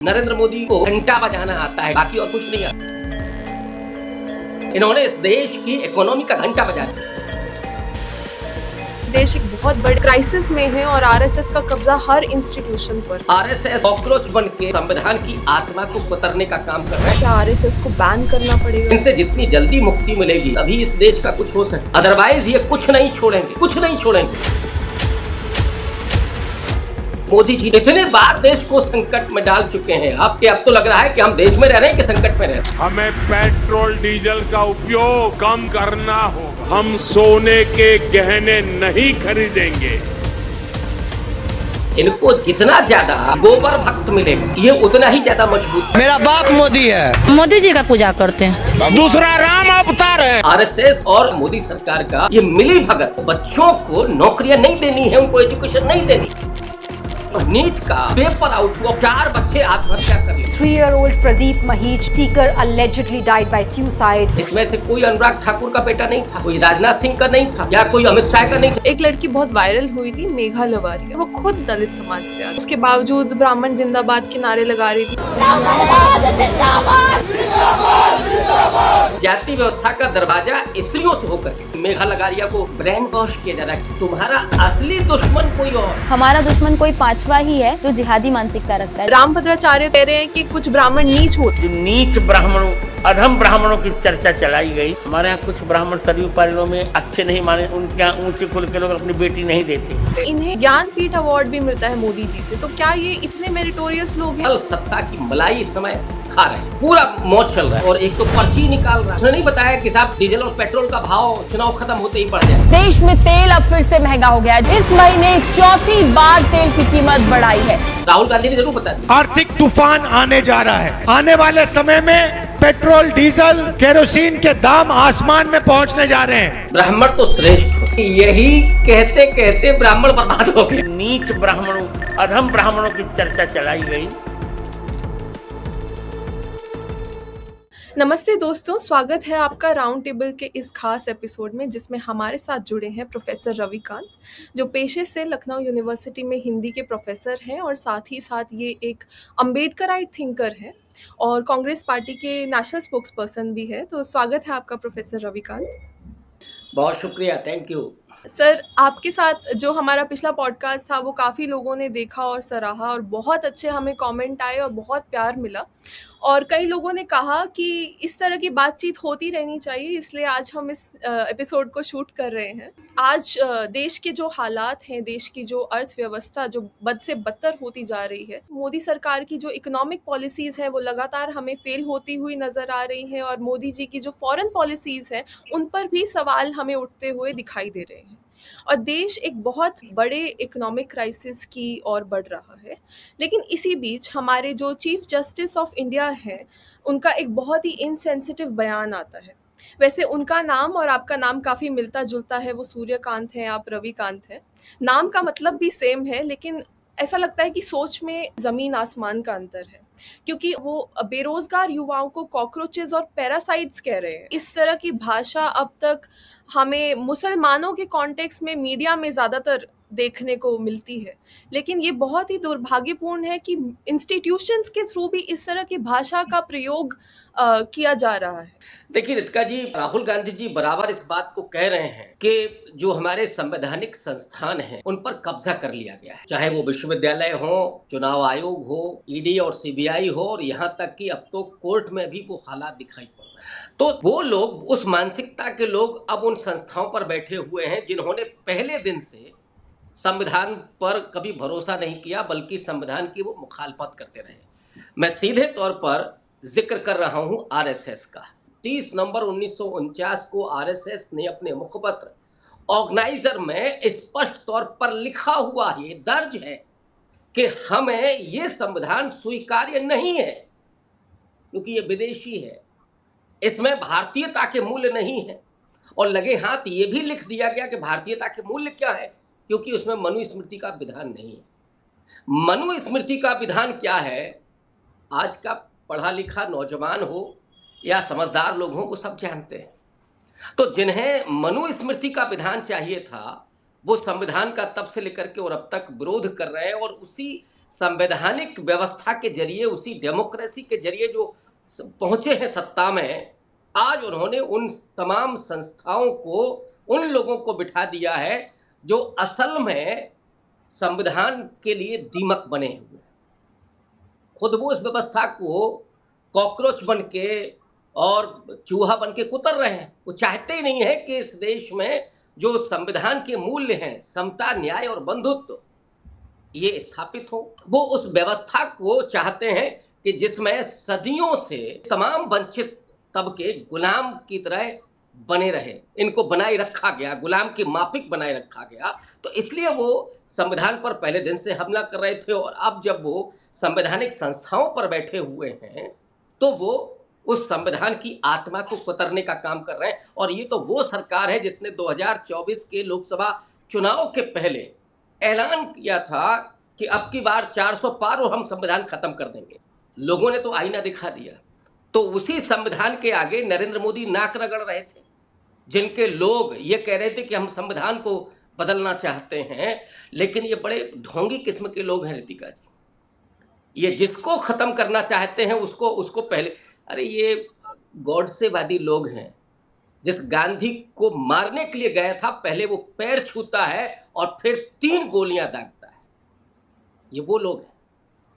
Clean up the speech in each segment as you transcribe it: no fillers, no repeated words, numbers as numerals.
नरेंद्र मोदी को घंटा बजाना आता है, बाकी और कुछ नहीं आता। इन्होंने इस देश की इकोनॉमी का घंटा बजाया। देश एक बहुत बड़े क्राइसिस में है और आरएसएस का कब्जा हर इंस्टीट्यूशन पर। आरएसएस कॉकरोच बन के संविधान की आत्मा को कुतरने का काम कर रहा है। क्या आरएसएस को बैन करना पड़ेगा? इनसे जितनी जल्दी मुक्ति मिलेगी तभी इस देश का कुछ हो सकता, अदरवाइज ये कुछ नहीं छोड़ेंगे, कुछ नहीं छोड़ेंगे। मोदी जी इतने बार देश को संकट में डाल चुके हैं अब तो लग रहा है कि हम देश में रह रहे हैं कि संकट में रह रहे हैं। हमें पेट्रोल डीजल का उपयोग कम करना होगा। हम सोने के गहने नहीं खरीदेंगे। इनको जितना ज्यादा गोबर भक्त मिलेगा ये उतना ही ज्यादा मजबूत। मेरा बाप मोदी है, मोदी जी का पूजा करते हैं। दूसरा राम अवतार है। आरएसएस और मोदी सरकार का ये मिली भगत बच्चों को नौकरियां नहीं देनी है, उनको एजुकेशन नहीं देनी। नीट का पेपर आउट हुआ, 4 बच्चे आत्महत्या कर लिए। 3-year-old Pradeep Mahich seeker allegedly died by suicide. इसमें से कोई अनुराग ठाकुर का बेटा नहीं था, कोई राजनाथ सिंह का नहीं था, या कोई अमित शाह का नहीं था। एक लड़की बहुत वायरल हुई थी, मेघा लवारिया। वो खुद दलित समाज से आई, उसके बावजूद ब्राह्मण जिंदाबाद के नारे लगा रही थी। जाति व्यवस्था का दरवाजा स्त्रियों से होकर मेघा लवारिया को ब्रेन वॉश किया जा रहा है। तुम्हारा असली दुश्मन कोई और, हमारा दुश्मन कोई पांचवा ही है जो जिहादी मानसिकता रखता है। रामभद्राचार्य कह रहे हैं कि कुछ ब्राह्मण नीच होते। जो नीच ब्राह्मणों, अधम ब्राह्मणों की चर्चा चलाई गई। हमारे यहाँ कुछ ब्राह्मण सरयू पारियों में अच्छे नहीं माने, उनके यहाँ ऊंचे कुल के लोग अपनी बेटी नहीं देते। इन्हें ज्ञानपीठ अवार्ड भी मिलता है मोदी जी से, तो क्या ये इतने मेरिटोरियस लोग हैं? सत्ता की मलाई इस समय खा रहे हैं, पूरा मौज चल रहा है। और एक तो पर्ची निकाल रहा है, उसने नहीं बताया कि साहब डीजल और पेट्रोल का भाव चुनाव खत्म होते ही बढ़ जाए। देश में तेल अब फिर से महंगा हो गया है। इस महीने चौथी बार तेल की कीमत बढ़ाई है। राहुल गांधी ने जरूर बता दिया। आर्थिक तूफान आने जा रहा है। आने वाले समय में पेट्रोल, डीजल, केरोसिन के दाम आसमान में पहुंचने जा रहे हैं। ब्राह्मण तो श्रेष्ठ, यही कहते कहते ब्राह्मण बर्बाद हो गए। नीच ब्राह्मणों, अधम ब्राह्मणों की चर्चा चलाई गई। नमस्ते दोस्तों, स्वागत है आपका राउंड टेबल के इस खास एपिसोड में, जिसमें हमारे साथ जुड़े हैं प्रोफेसर रविकांत, जो पेशे से लखनऊ यूनिवर्सिटी में हिंदी के प्रोफेसर हैं और साथ ही साथ ये एक अम्बेडकराइट थिंकर हैं और कांग्रेस पार्टी के नेशनल स्पोक्स पर्सन भी है। तो स्वागत है आपका प्रोफेसर रविकांत। बहुत शुक्रिया, थैंक यू। सर, आपके साथ जो हमारा पिछला पॉडकास्ट था वो काफ़ी लोगों ने देखा और सराहा और बहुत अच्छे हमें कमेंट आए और बहुत प्यार मिला और कई लोगों ने कहा कि इस तरह की बातचीत होती रहनी चाहिए, इसलिए आज हम इस एपिसोड को शूट कर रहे हैं। आज देश के जो हालात हैं, देश की जो अर्थव्यवस्था जो बद से बदतर होती जा रही है, मोदी सरकार की जो इकोनॉमिक पॉलिसीज़ हैं वो लगातार हमें फेल होती हुई नज़र आ रही हैं और मोदी जी की जो फॉरेन पॉलिसीज़ हैं उन पर भी सवाल हमें उठते हुए दिखाई दे रहे हैं और देश एक बहुत बड़े इकोनॉमिक क्राइसिस की ओर बढ़ रहा है। लेकिन इसी बीच हमारे जो चीफ जस्टिस ऑफ इंडिया हैं उनका एक बहुत ही इनसेंसिटिव बयान आता है। वैसे उनका नाम और आपका नाम काफ़ी मिलता जुलता है, वो सूर्यकांत हैं, आप रविकांत हैं। नाम का मतलब भी सेम है, लेकिन ऐसा लगता है कि सोच में ज़मीन आसमान का अंतर है, क्योंकि वो बेरोजगार युवाओं को कॉकरोचेस और पैरासाइट्स कह रहे हैं। इस तरह की भाषा अब तक हमें मुसलमानों के कॉन्टेक्स्ट में मीडिया में ज़्यादातर देखने को मिलती है, लेकिन ये बहुत ही दुर्भाग्यपूर्ण है कि इंस्टीट्यूशंस के थ्रू भी इस तरह की भाषा का प्रयोग किया जा रहा है। देखिए रितिका जी, राहुल गांधी जी बराबर इस बात को कह रहे हैं कि जो हमारे संवैधानिक संस्थान हैं उन पर कब्जा कर लिया गया है, चाहे वो विश्वविद्यालय हो, चुनाव आयोग हो, ईडी और सीबीआई हो, और यहाँ तक कि अब तो कोर्ट में भी वो हालात दिखाई पड़ रहे हैं। तो वो लोग, उस मानसिकता के लोग अब उन संस्थाओं पर बैठे हुए हैं जिन्होंने पहले दिन से संविधान पर कभी भरोसा नहीं किया, बल्कि संविधान की वो मुखालफत करते रहे। मैं सीधे तौर पर जिक्र कर रहा हूँ आरएसएस का। 30 नवंबर 1949 को आरएसएस ने अपने मुखपत्र ऑर्गेनाइजर में स्पष्ट तौर पर लिखा हुआ है, दर्ज है कि हमें ये संविधान स्वीकार्य नहीं है क्योंकि ये विदेशी है, इसमें भारतीयता के मूल्य नहीं है। और लगे हाथ ये भी लिख दिया गया कि भारतीयता के मूल्य क्या है, क्योंकि उसमें मनुस्मृति का विधान नहीं है। मनुस्मृति का विधान क्या है, आज का पढ़ा लिखा नौजवान हो या समझदार लोग हों वो सब जानते हैं। तो जिन्हें मनुस्मृति का विधान चाहिए था वो संविधान का तब से लेकर के और अब तक विरोध कर रहे हैं और उसी संवैधानिक व्यवस्था के जरिए, उसी डेमोक्रेसी के जरिए जो पहुंचे हैं सत्ता में, आज उन्होंने उन तमाम संस्थाओं को, उन लोगों को बिठा दिया है जो असल में संविधान के लिए दीमक बने हुए हैं। खुद वो इस व्यवस्था को कॉकरोच बन के और चूहा बन के कुतर रहे हैं। वो चाहते ही नहीं है कि इस देश में जो संविधान के मूल्य हैं, समता, न्याय और बंधुत्व, ये स्थापित हो। वो उस व्यवस्था को चाहते हैं कि जिसमें सदियों से तमाम वंचित तबके गुलाम की तरह बने रहे, इनको बनाए रखा गया, गुलाम की माफिक बनाए रखा गया। तो इसलिए वो संविधान पर पहले दिन से हमला कर रहे थे, और अब जब वो संवैधानिक संस्थाओं पर बैठे हुए हैं तो वो उस संविधान की आत्मा को कुतरने का काम कर रहे हैं। और ये तो वो सरकार है जिसने 2024 के लोकसभा चुनाव के पहले ऐलान किया था कि अब की बार 400 पार और हम संविधान खत्म कर देंगे। लोगों ने तो आईना दिखा दिया। तो उसी संविधान के आगे नरेंद्र मोदी नाक रगड़ रहे थे, जिनके लोग ये कह रहे थे कि हम संविधान को बदलना चाहते हैं। लेकिन ये बड़े ढोंगी किस्म के लोग हैं रितिका जी। ये जिसको खत्म करना चाहते हैं उसको पहले, अरे ये गॉडसेवादी लोग हैं। जिस गांधी को मारने के लिए गया था, पहले वो पैर छूता है और फिर 3 गोलियां दागता है। ये वो लोग हैं।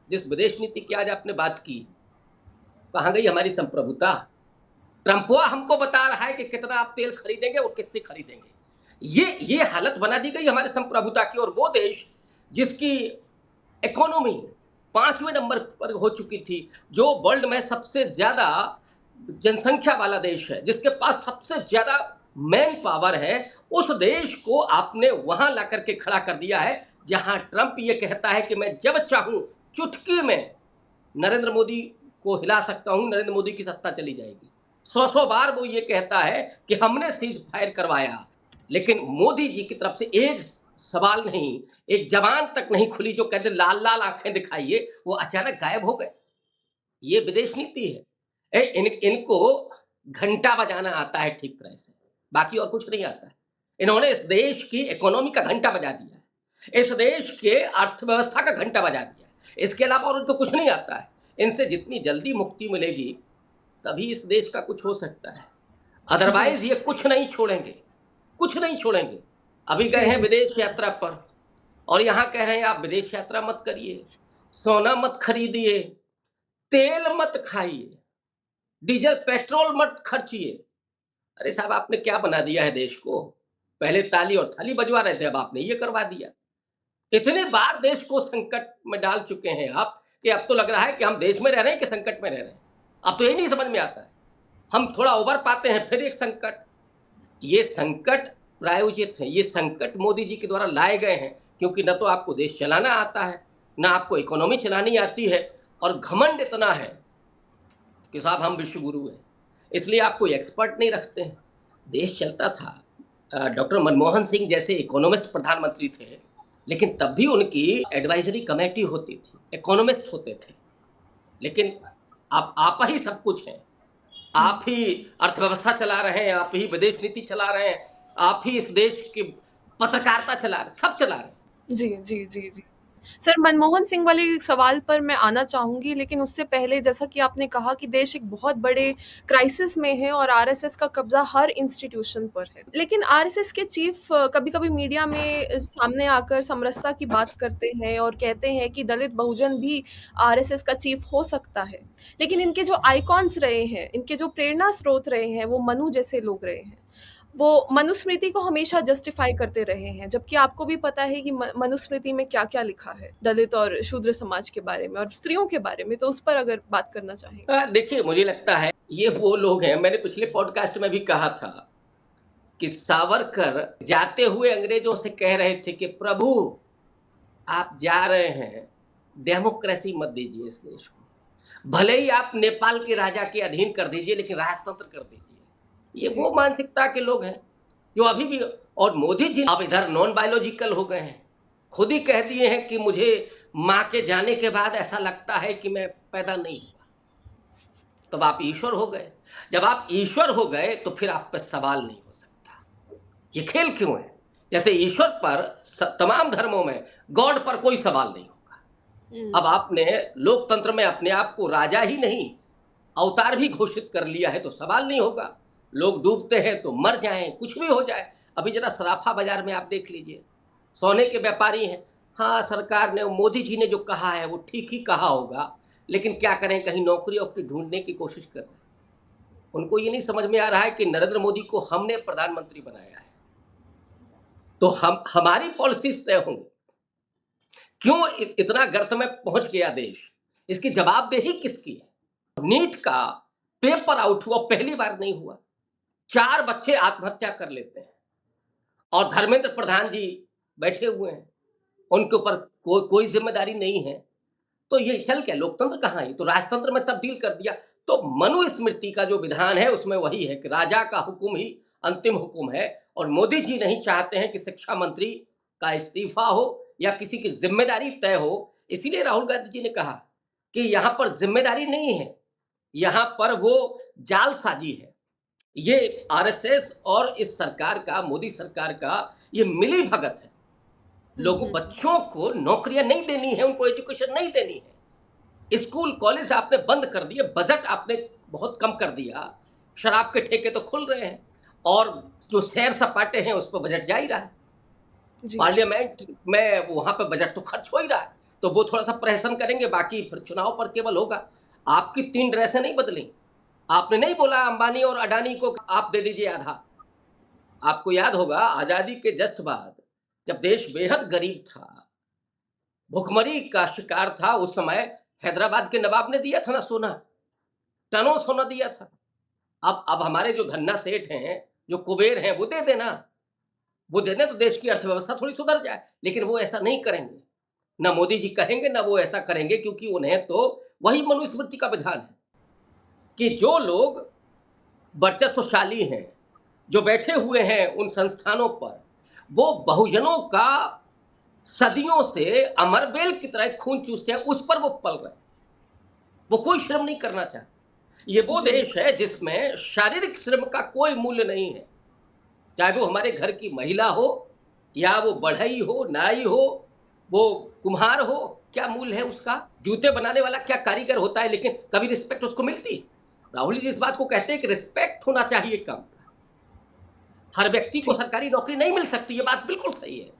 जिस विदेश नीति की आज आपने बात की, कहाँ गई हमारी संप्रभुता? ट्रंपवा हमको बता रहा है कि कितना आप तेल खरीदेंगे और किससे खरीदेंगे। ये हालत बना दी गई हमारे संप्रभुता की। और वो देश जिसकी इकोनॉमी 5वें नंबर पर हो चुकी थी, जो वर्ल्ड में सबसे ज्यादा जनसंख्या वाला देश है, जिसके पास सबसे ज्यादा मैन पावर है, उस देश को आपने वहां ला करके खड़ा कर दिया है जहां ट्रंप ये कहता है कि मैं जब चाहूं चुटकी में नरेंद्र मोदी को हिला सकता हूं, नरेंद्र मोदी की सत्ता चली जाएगी। 100 बार वो ये कहता है कि हमने सीज फायर करवाया, लेकिन मोदी जी की तरफ से एक सवाल नहीं, एक जबान तक नहीं खुली जो कहते लाल लाल आंखें दिखाइए, वो अचानक गायब हो गए। ये विदेश नीति है। इनको घंटा बजाना आता है ठीक तरह से, बाकी और कुछ नहीं आता है। इन्होंने इस देश की इकोनॉमी का घंटा बजा दिया है, इस देश के अर्थव्यवस्था का घंटा बजा दिया है। इसके अलावा और उनको कुछ नहीं आता है। इनसे जितनी जल्दी मुक्ति मिलेगी तभी इस देश का कुछ हो सकता है, अदरवाइज ये कुछ नहीं छोड़ेंगे, कुछ नहीं छोड़ेंगे। अभी गए हैं विदेश यात्रा पर और यहाँ कह रहे हैं आप विदेश यात्रा मत करिए, सोना मत खरीदिए, तेल मत खाइए, डीजल पेट्रोल मत खर्चिए। अरे साहब, आपने क्या बना दिया है देश को? पहले ताली और थाली बजवा रहे थे, अब आपने ये करवा दिया। इतने बार देश को संकट में डाल चुके हैं आप कि अब तो लग रहा है कि हम देश में रह रहे हैं कि संकट में रह रहे हैं। अब तो ये नहीं समझ में आता है। हम थोड़ा उबर पाते हैं, फिर एक संकट। ये संकट प्रायोजित है, ये संकट मोदी जी के द्वारा लाए गए हैं, क्योंकि न तो आपको देश चलाना आता है, न आपको इकोनॉमी चलानी आती है, और घमंड इतना है कि साहब हम विश्व गुरु हैं, इसलिए आप कोई एक्सपर्ट नहीं रखते हैं। देश चलता था, डॉक्टर मनमोहन सिंह जैसे इकोनॉमिस्ट प्रधानमंत्री थे, लेकिन तब भी उनकी एडवाइजरी कमेटी होती थी, इकोनॉमिस्ट होते थे। लेकिन आप ही सब कुछ हैं, आप ही अर्थव्यवस्था चला रहे हैं, आप ही विदेश नीति चला रहे हैं, आप ही इस देश की पत्रकारिता चला रहे, सब चला रहे। जी जी जी जी सर, मनमोहन सिंह वाले सवाल पर मैं आना चाहूंगी, लेकिन उससे पहले जैसा कि आपने कहा कि देश एक बहुत बड़े क्राइसिस में है और आरएसएस का कब्जा हर इंस्टीट्यूशन पर है। लेकिन आरएसएस के चीफ कभी कभी मीडिया में सामने आकर समरसता की बात करते हैं और कहते हैं कि दलित बहुजन भी आरएसएस का चीफ हो सकता है। लेकिन इनके जो आइकॉन्स रहे हैं, इनके जो प्रेरणा स्रोत रहे हैं, वो मनु जैसे लोग रहे हैं। वो मनुस्मृति को हमेशा जस्टिफाई करते रहे हैं, जबकि आपको भी पता है कि मनुस्मृति में क्या क्या लिखा है दलित और शूद्र समाज के बारे में और स्त्रियों के बारे में। तो उस पर अगर बात करना चाहेंगे। देखिए, मुझे लगता है ये वो लोग हैं, मैंने पिछले पॉडकास्ट में भी कहा था कि सावरकर जाते हुए अंग्रेजों से कह रहे थे कि प्रभु आप जा रहे हैं, डेमोक्रेसी मत दीजिए इस देश को, भले ही आप नेपाल के राजा के अधीन कर दीजिए, लेकिन राजतंत्र कर दीजिए। ये वो मानसिकता के लोग हैं जो अभी भी। और मोदी जी अब इधर नॉन बायोलॉजिकल हो गए हैं, खुद ही कह दिए हैं कि मुझे माँ के जाने के बाद ऐसा लगता है कि मैं पैदा नहीं हुआ। तब आप ईश्वर हो गए। जब आप ईश्वर हो गए तो फिर आप पर सवाल नहीं हो सकता। ये खेल क्यों है? जैसे ईश्वर पर तमाम धर्मों में गॉड पर कोई सवाल नहीं होगा, अब आपने लोकतंत्र में अपने आप को राजा ही नहीं अवतार भी घोषित कर लिया है, तो सवाल नहीं होगा। लोग डूबते हैं तो मर जाएं, कुछ भी हो जाए। अभी जरा सराफा बाजार में आप देख लीजिए, सोने के व्यापारी हैं। हाँ, सरकार ने, मोदी जी ने जो कहा है वो ठीक ही कहा होगा, लेकिन क्या करें, कहीं नौकरी वोकरी ढूंढने की कोशिश कर रहे हैं। उनको ये नहीं समझ में आ रहा है कि नरेंद्र मोदी को हमने प्रधानमंत्री बनाया है, तो हमारी पॉलिसीज तय होंगी। क्यों इतना गर्त में पहुंच गया देश, इसकी जवाबदेही किसकी है? नीट का पेपर आउट हुआ, पहली बार नहीं हुआ। 4 बच्चे आत्महत्या कर लेते हैं और धर्मेंद्र प्रधान जी बैठे हुए हैं, उनके ऊपर कोई जिम्मेदारी नहीं है। तो ये चल क्या, लोकतंत्र कहाँ है? तो राजतंत्र में तब्दील कर दिया। तो मनुस्मृति का जो विधान है उसमें वही है कि राजा का हुक्म ही अंतिम हुक्म है, और मोदी जी नहीं चाहते हैं कि शिक्षा मंत्री का इस्तीफा हो या किसी की जिम्मेदारी तय हो। इसीलिए राहुल गांधी जी ने कहा कि यहाँ पर जिम्मेदारी नहीं है, यहाँ पर वो जालसाजी है। ये आरएसएस और इस सरकार का, मोदी सरकार का ये मिली भगत है। लोगों, बच्चों को नौकरियां नहीं देनी है, उनको एजुकेशन नहीं देनी है। स्कूल कॉलेज आपने बंद कर दिए, बजट आपने बहुत कम कर दिया, शराब के ठेके तो खुल रहे हैं और जो सैर सपाटे हैं उस पर बजट जा ही रहा है। पार्लियामेंट में वहां पर बजट तो खर्च हो ही रहा है, तो वो थोड़ा सा प्रहसन करेंगे, बाकी फिर चुनाव पर केवल होगा। आपकी 3 ड्रेसें नहीं बदली। आपने नहीं बोला अंबानी और अडानी को आप दे दीजिए आधा। आपको याद होगा आजादी के जस्ट बाद जब देश बेहद गरीब था, भुखमरी का शिकार था, उस समय हैदराबाद के नवाब ने दिया था ना सोना, टनों सोना दिया था। अब हमारे जो धन्ना सेठ हैं, जो कुबेर हैं, वो दे देना, वो देने तो देश की अर्थव्यवस्था थोड़ी सुधर जाए। लेकिन वो ऐसा नहीं करेंगे, ना मोदी जी कहेंगे, ना वो ऐसा करेंगे, क्योंकि उन्हें तो वही मनुस्मृति का विधान है कि जो लोग वर्चस्वशाली हैं, जो बैठे हुए हैं उन संस्थानों पर, वो बहुजनों का सदियों से अमरबेल की तरह खून चूसते हैं, उस पर वो पल रहे हैं। वो कोई श्रम नहीं करना चाहते। ये वो देश है जिसमें शारीरिक श्रम का कोई मूल्य नहीं है, चाहे वो हमारे घर की महिला हो या वो बढ़ई हो, नाई हो, वो कुम्हार हो, क्या मूल्य है उसका? जूते बनाने वाला क्या कारीगर होता है, लेकिन कभी रिस्पेक्ट उसको मिलती? राहुल जी इस बात को कहते हैं कि रिस्पेक्ट होना चाहिए काम का। हर व्यक्ति को सरकारी नौकरी नहीं मिल सकती, ये बात बिल्कुल सही है,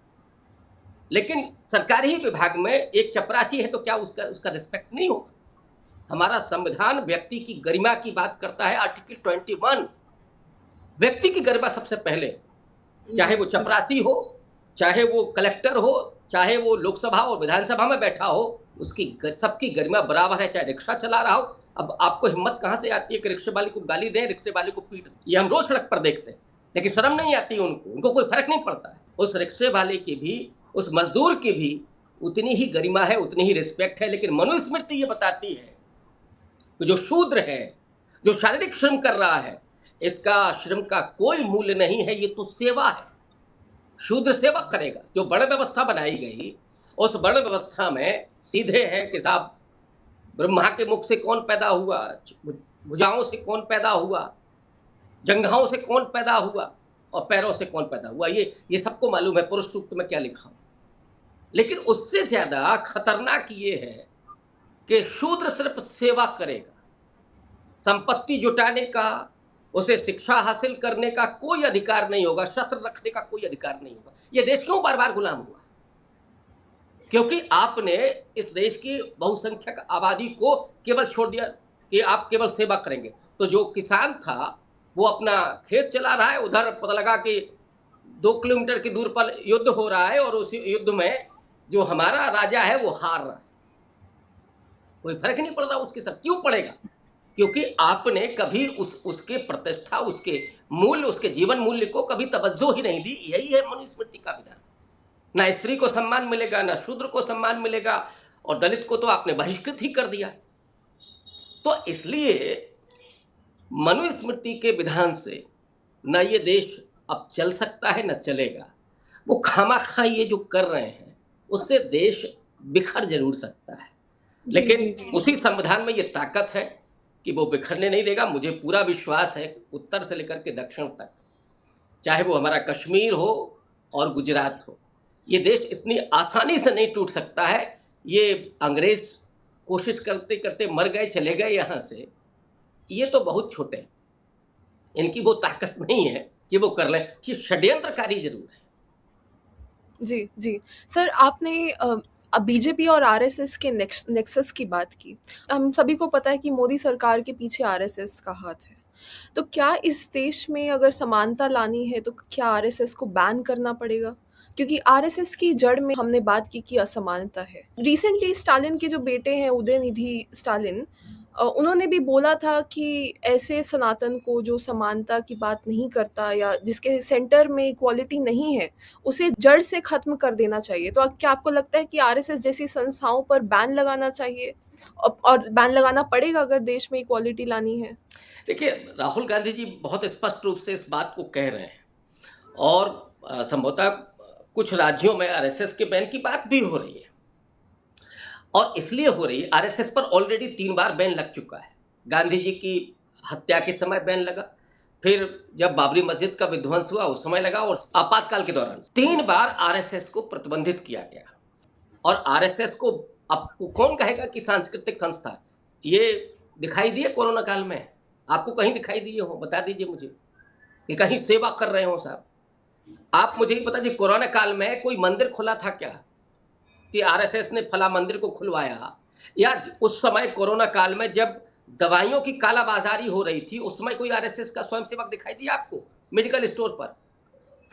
लेकिन सरकारी विभाग में एक चपरासी है तो क्या उसका रिस्पेक्ट नहीं होगा? हमारा संविधान व्यक्ति की गरिमा की बात करता है। आर्टिकल 21 व्यक्ति की गरिमा सबसे पहले, चाहे वो चपरासी हो, चाहे वो कलेक्टर हो, चाहे वो लोकसभा और विधानसभा में बैठा हो, उसकी सबकी गरिमा बराबर है, चाहे रिक्शा चला रहा हो। अब आपको हिम्मत कहाँ से आती है कि रिक्शे वाले को गाली दें, रिक्शे वाले को पीट दें? ये हम रोज सड़क पर देखते हैं, लेकिन शर्म नहीं आती उनको कोई फर्क नहीं पड़ता है। उस रिक्शे वाले की भी, उस मजदूर की भी उतनी ही गरिमा है, उतनी ही रिस्पेक्ट है। लेकिन मनुस्मृति ये बताती है कि जो शूद्र है, जो शारीरिक श्रम कर रहा है, इसका श्रम का कोई मूल्य नहीं है, ये तो सेवा है। शूद्र सेवा करेगा। जो वर्ण व्यवस्था बनाई गई, उस वर्ण व्यवस्था में सीधे है कि साहब ब्रह्मा के मुख से कौन पैदा हुआ, भुजाओं से कौन पैदा हुआ, जंघाओं से कौन पैदा हुआ और पैरों से कौन पैदा हुआ, ये सबको मालूम है पुरुष सूक्त में क्या लिखा हो। लेकिन उससे ज्यादा खतरनाक ये है कि शूद्र सिर्फ सेवा करेगा, संपत्ति जुटाने का, उसे शिक्षा हासिल करने का कोई अधिकार नहीं होगा, शस्त्र रखने का कोई अधिकार नहीं होगा। ये देश क्यों बार बार गुलाम हुआ? क्योंकि आपने इस देश की बहुसंख्यक आबादी को केवल छोड़ दिया कि आप केवल सेवा करेंगे। तो जो किसान था वो अपना खेत चला रहा है, उधर पता लगा कि 2 किलोमीटर की दूर पर युद्ध हो रहा है और उस युद्ध में जो हमारा राजा है वो हार रहा है। कोई फर्क नहीं पड़ रहा उसके साथ। क्यों पड़ेगा? क्योंकि आपने कभी उसके प्रतिष्ठा, उसके मूल्य, उसके जीवन मूल्य को कभी तवज्जो ही नहीं दी। यही है मनुस्मृति का विधान। ना स्त्री को सम्मान मिलेगा, ना शूद्र को सम्मान मिलेगा, और दलित को तो आपने बहिष्कृत ही कर दिया। तो इसलिए मनुस्मृति के विधान से न ये देश अब चल सकता है न चलेगा। वो खामाखा ये जो कर रहे हैं उससे देश बिखर जरूर सकता है, लेकिन उसी संविधान में ये ताकत है कि वो बिखरने नहीं देगा। मुझे पूरा विश्वास है उत्तर से लेकर के दक्षिण तक, चाहे वो हमारा कश्मीर हो और गुजरात हो, ये देश इतनी आसानी से नहीं टूट सकता है, ये अंग्रेज कोशिश करते करते मर गए, चले गए यहाँ से, ये तो बहुत छोटे हैं, इनकी वो ताकत नहीं है कि वो कर लें, कि षड्यंत्रकारी जरूर है। जी, जी। सर, आपने बीजेपी और आरएसएस के नेक्सस की बात की। हम सभी को पता है कि मोदी सरकार के पीछे आरएसएस का हाथ है। तो क्या इस देश में अगर समानता लानी है, तो क्या आरएसएस को बैन करना पड़ेगा? क्योंकि आरएसएस की जड़ में हमने बात की कि असमानता है। रिसेंटली स्टालिन के जो बेटे हैं उदयनिधि स्टालिन, उन्होंने भी बोला था कि ऐसे सनातन को जो समानता की बात नहीं करता या जिसके सेंटर में इक्वालिटी नहीं है, उसे जड़ से ख़त्म कर देना चाहिए। तो क्या आपको लगता है कि आरएसएस जैसी संस्थाओं पर बैन लगाना चाहिए और बैन लगाना पड़ेगा अगर देश में इक्वालिटी लानी है? देखिए, राहुल गांधी जी बहुत स्पष्ट रूप से इस बात को कह रहे हैं और संभवतः कुछ राज्यों में आरएसएस के बैन की बात भी हो रही है, और इसलिए हो रही है, आरएसएस पर ऑलरेडी 3 बार बैन लग चुका है। गांधी जी की हत्या के समय बैन लगा, फिर जब बाबरी मस्जिद का विध्वंस हुआ उस समय लगा, और आपातकाल के दौरान 3 बार आरएसएस को प्रतिबंधित किया गया। और आरएसएस को अब कौन कहेगा कि सांस्कृतिक संस्था है? ये दिखाई दिए कोरोना काल में? आपको कहीं दिखाई दिए हो? बता दीजिए मुझे कि कहीं सेवा कर रहे हो साहब। आप मुझे ही बता दीजिए, कोरोना काल में कोई मंदिर खुला था क्या कि आरएसएस ने फला मंदिर को खुलवाया? या उस समय कोरोना काल में जब दवाइयों की कालाबाजारी हो रही थी, उस समय कोई आरएसएस का स्वयंसेवक दिखाई दिया आपको मेडिकल स्टोर पर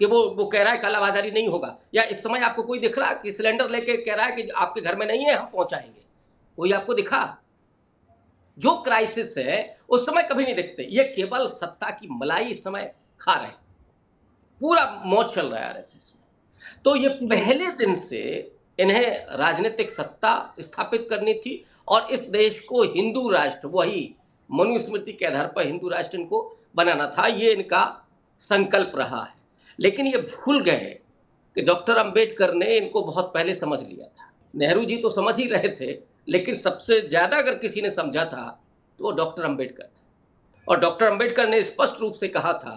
कि वो कह रहा है कालाबाजारी नहीं होगा? या इस समय आपको कोई दिख रहा कि सिलेंडर लेके कह रहा है कि आपके घर में नहीं है, हम पहुंचाएंगे? कोई आपको दिखा? जो क्राइसिस है उस समय कभी नहीं दिखते। ये केवल सत्ता की मलाई इस समय खा रहे हैं, पूरा मौज चल रहा है आरएसएस में। तो ये पहले दिन से इन्हें राजनीतिक सत्ता स्थापित करनी थी और इस देश को हिंदू राष्ट्र, वही मनुस्मृति के आधार पर हिंदू राष्ट्र इनको बनाना था, ये इनका संकल्प रहा है। लेकिन ये भूल गए कि डॉक्टर अंबेडकर ने इनको बहुत पहले समझ लिया था। नेहरू जी तो समझ ही रहे थे, लेकिन सबसे ज़्यादा अगर किसी ने समझा था तो वो डॉक्टर अंबेडकर थे। और डॉक्टर अंबेडकर ने स्पष्ट रूप से कहा था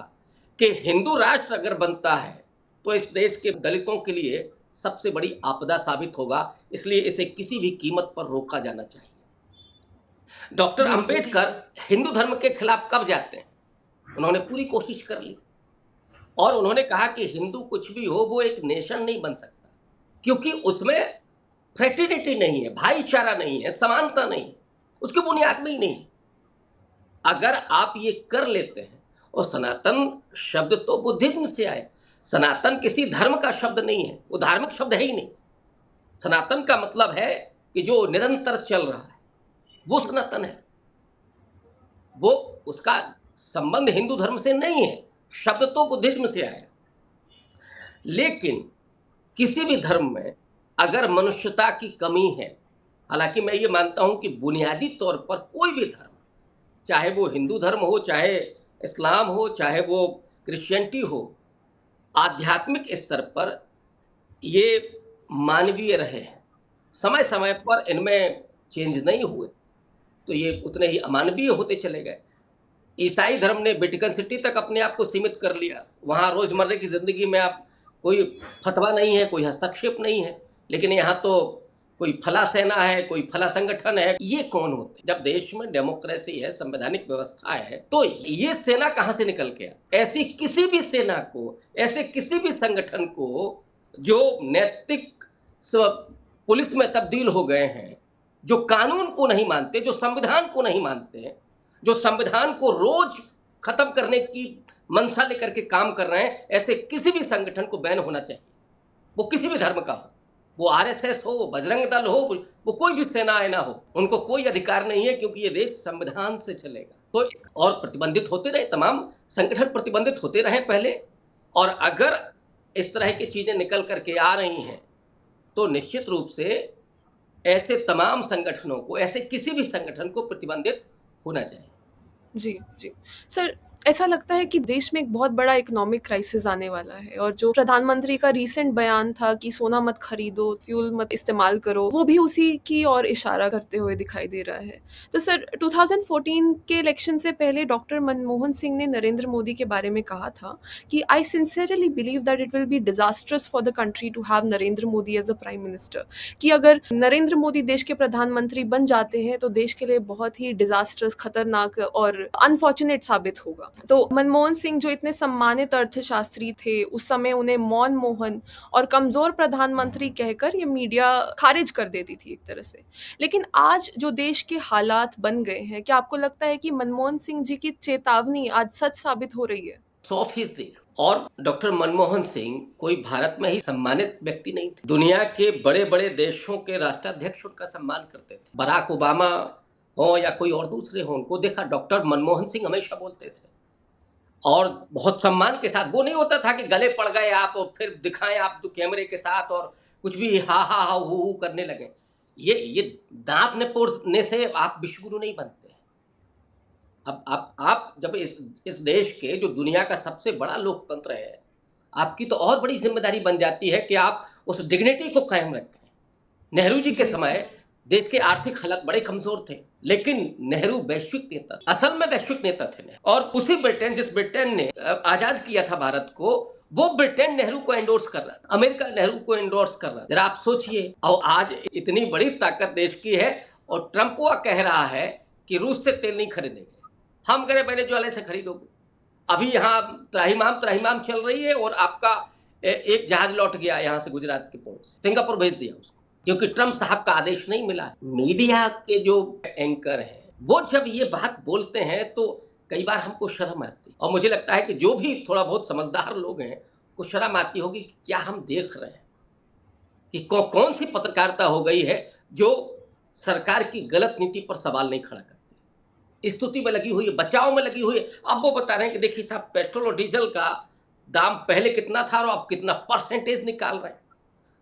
कि हिंदू राष्ट्र अगर बनता है तो इस देश के दलितों के लिए सबसे बड़ी आपदा साबित होगा, इसलिए इसे किसी भी कीमत पर रोका जाना चाहिए। डॉक्टर अंबेडकर हिंदू धर्म के खिलाफ कब जाते हैं? उन्होंने पूरी कोशिश कर ली और उन्होंने कहा कि हिंदू कुछ भी हो, वो एक नेशन नहीं बन सकता, क्योंकि उसमें फ्रेटर्निटी नहीं है, भाईचारा नहीं है, समानता नहीं है, उसकी बुनियाद में ही नहीं है। अगर आप ये कर लेते हैं, और सनातन शब्द तो बुद्धिज्म से आए, सनातन किसी धर्म का शब्द नहीं है, वो धार्मिक शब्द है ही नहीं। सनातन का मतलब है कि जो निरंतर चल रहा है वो सनातन है, वो उसका संबंध हिंदू धर्म से नहीं है, शब्द तो बुद्धिज्म से आया। लेकिन किसी भी धर्म में अगर मनुष्यता की कमी है, हालांकि मैं ये मानता हूं कि बुनियादी तौर पर कोई भी धर्म, चाहे वो हिंदू धर्म हो, चाहे इस्लाम हो, चाहे वो क्रिश्चियनिटी हो, आध्यात्मिक स्तर पर ये मानवीय रहे हैं। समय समय पर इनमें चेंज नहीं हुए तो ये उतने ही अमानवीय होते चले गए। ईसाई धर्म ने वेटिकन सिटी तक अपने आप को सीमित कर लिया, वहाँ रोज़मर्रा की ज़िंदगी में आप कोई फतवा नहीं है, कोई हस्तक्षेप नहीं है। लेकिन यहाँ तो कोई फला सेना है, कोई फला संगठन है। ये कौन होते? जब देश में डेमोक्रेसी है, संवैधानिक व्यवस्था है, तो ये सेना कहाँ से निकल के? ऐसी किसी भी सेना को, ऐसे किसी भी संगठन को जो नैतिक पुलिस में तब्दील हो गए हैं, जो कानून को नहीं मानते, जो संविधान को नहीं मानते, जो संविधान को रोज खत्म करने की मंशा लेकर के काम कर रहे हैं, ऐसे किसी भी संगठन को बैन होना चाहिए। वो किसी भी धर्म का हो, वो आरएसएस हो, वो बजरंग दल हो, वो कोई भी सेना ना हो, उनको कोई अधिकार नहीं है, क्योंकि ये देश संविधान से चलेगा। तो और प्रतिबंधित होते रहे, तमाम संगठन प्रतिबंधित होते रहे पहले, और अगर इस तरह की चीजें निकल करके आ रही हैं तो निश्चित रूप से ऐसे तमाम संगठनों को, ऐसे किसी भी संगठन को प्रतिबंधित होना चाहिए। जी, जी। सर, ऐसा लगता है कि देश में एक बहुत बड़ा इकोनॉमिक क्राइसिस आने वाला है और जो प्रधानमंत्री का रीसेंट बयान था कि सोना मत खरीदो, फ्यूल मत इस्तेमाल करो, वो भी उसी की ओर इशारा करते हुए दिखाई दे रहा है। तो सर, 2014 के इलेक्शन से पहले डॉक्टर मनमोहन सिंह ने नरेंद्र मोदी के बारे में कहा था कि I sincerely believe that it will be disastrous for the country to have Narendra Modi as a prime minister, कि अगर नरेंद्र मोदी देश के प्रधानमंत्री बन जाते हैं तो देश के लिए बहुत ही डिजास्ट्रस, खतरनाक और अनफॉर्चुनेट साबित होगा। तो मनमोहन सिंह जो इतने सम्मानित अर्थशास्त्री थे, उस समय उन्हें मौन मोहन और कमजोर प्रधानमंत्री कहकर ये मीडिया खारिज कर देती थी एक तरह से। लेकिन आज जो देश के हालात बन गए हैं, क्या आपको लगता है कि मनमोहन सिंह जी की चेतावनी आज सच साबित हो रही है? 100%। और डॉक्टर मनमोहन सिंह कोई भारत में ही सम्मानित व्यक्ति नहीं थे, दुनिया के बड़े बड़े देशों के राष्ट्राध्यक्ष उनका सम्मान करते थे। बराक ओबामा हो या कोई और दूसरे हो, उनको देखा, डॉक्टर मनमोहन सिंह हमेशा बोलते थे और बहुत सम्मान के साथ। वो नहीं होता था कि गले पड़ गए आप और फिर दिखाएं आप तो कैमरे के साथ और कुछ भी हा हा हा हु करने लगे। ये दांत ने पोड़ने से आप विश्वगुरु नहीं बनते। अब आप जब इस देश के, जो दुनिया का सबसे बड़ा लोकतंत्र है, आपकी तो और बड़ी जिम्मेदारी बन जाती है कि आप उस डिग्निटी को कायम रखें। नेहरू जी के समय देश के आर्थिक हालात बड़े कमजोर थे, लेकिन नेहरू वैश्विक नेता, असल में वैश्विक नेता थे। और उसी ब्रिटेन, जिस ब्रिटेन ने आजाद किया था भारत को, वो ब्रिटेन नेहरू को एंडोर्स कर रहा था, अमेरिका नेहरू को एंडोर्स कर रहा था। जरा आप सोचिए। और आज इतनी बड़ी ताकत देश की है और ट्रंप वो कह रहा है कि रूस से तेल नहीं खरीदेंगे, हम कह रहे वेनेजुएला से खरीदोगे। अभी यहाँ त्राहिमाम चल रही है और आपका एक जहाज लौट गया यहाँ से, गुजरात के पोर्ट से, सिंगापुर भेज दिया उसको, क्योंकि ट्रंप साहब का आदेश नहीं मिला। मीडिया के जो एंकर हैं, वो जब ये बात बोलते हैं तो कई बार हमको शर्म आती है। और मुझे लगता है कि जो भी थोड़ा बहुत समझदार लोग हैं, को शर्म आती होगी कि क्या हम देख रहे हैं, कि कौन सी पत्रकारिता हो गई है जो सरकार की गलत नीति पर सवाल नहीं खड़ा करती, स्तुति में लगी हुई है, बचाव में लगी हुई है। अब वो बता रहे हैं कि देखिए साहब, पेट्रोल और डीजल का दाम पहले कितना था और अब कितना परसेंटेज निकाल रहे हैं।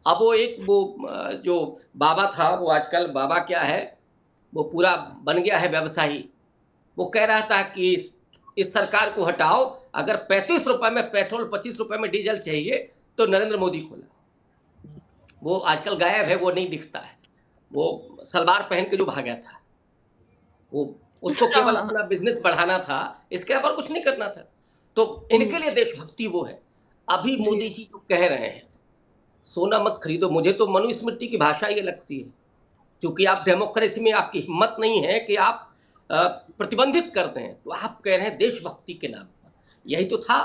अब वो जो बाबा था, वो आजकल बाबा क्या है, वो पूरा बन गया है व्यवसायी। वो कह रहा था कि इस सरकार को हटाओ, अगर 35 रुपए में पेट्रोल, 25 रुपए में डीजल चाहिए तो नरेंद्र मोदी को लाओ। वो आजकल गायब है, वो नहीं दिखता है। वो सलवार पहन के जो भागा था, वो उसको केवल अपना बिजनेस बढ़ाना था, इसके अलावा कुछ नहीं करना था। तो इनके लिए देशभक्ति वो है। अभी मोदी जी जो कह रहे हैं सोना मत खरीदो, मुझे तो मनुस्मृति की भाषा ये लगती है, क्योंकि आप डेमोक्रेसी में आपकी हिम्मत नहीं है कि आप प्रतिबंधित कर दें, तो आप कह रहे हैं देशभक्ति के नाम पर। यही तो था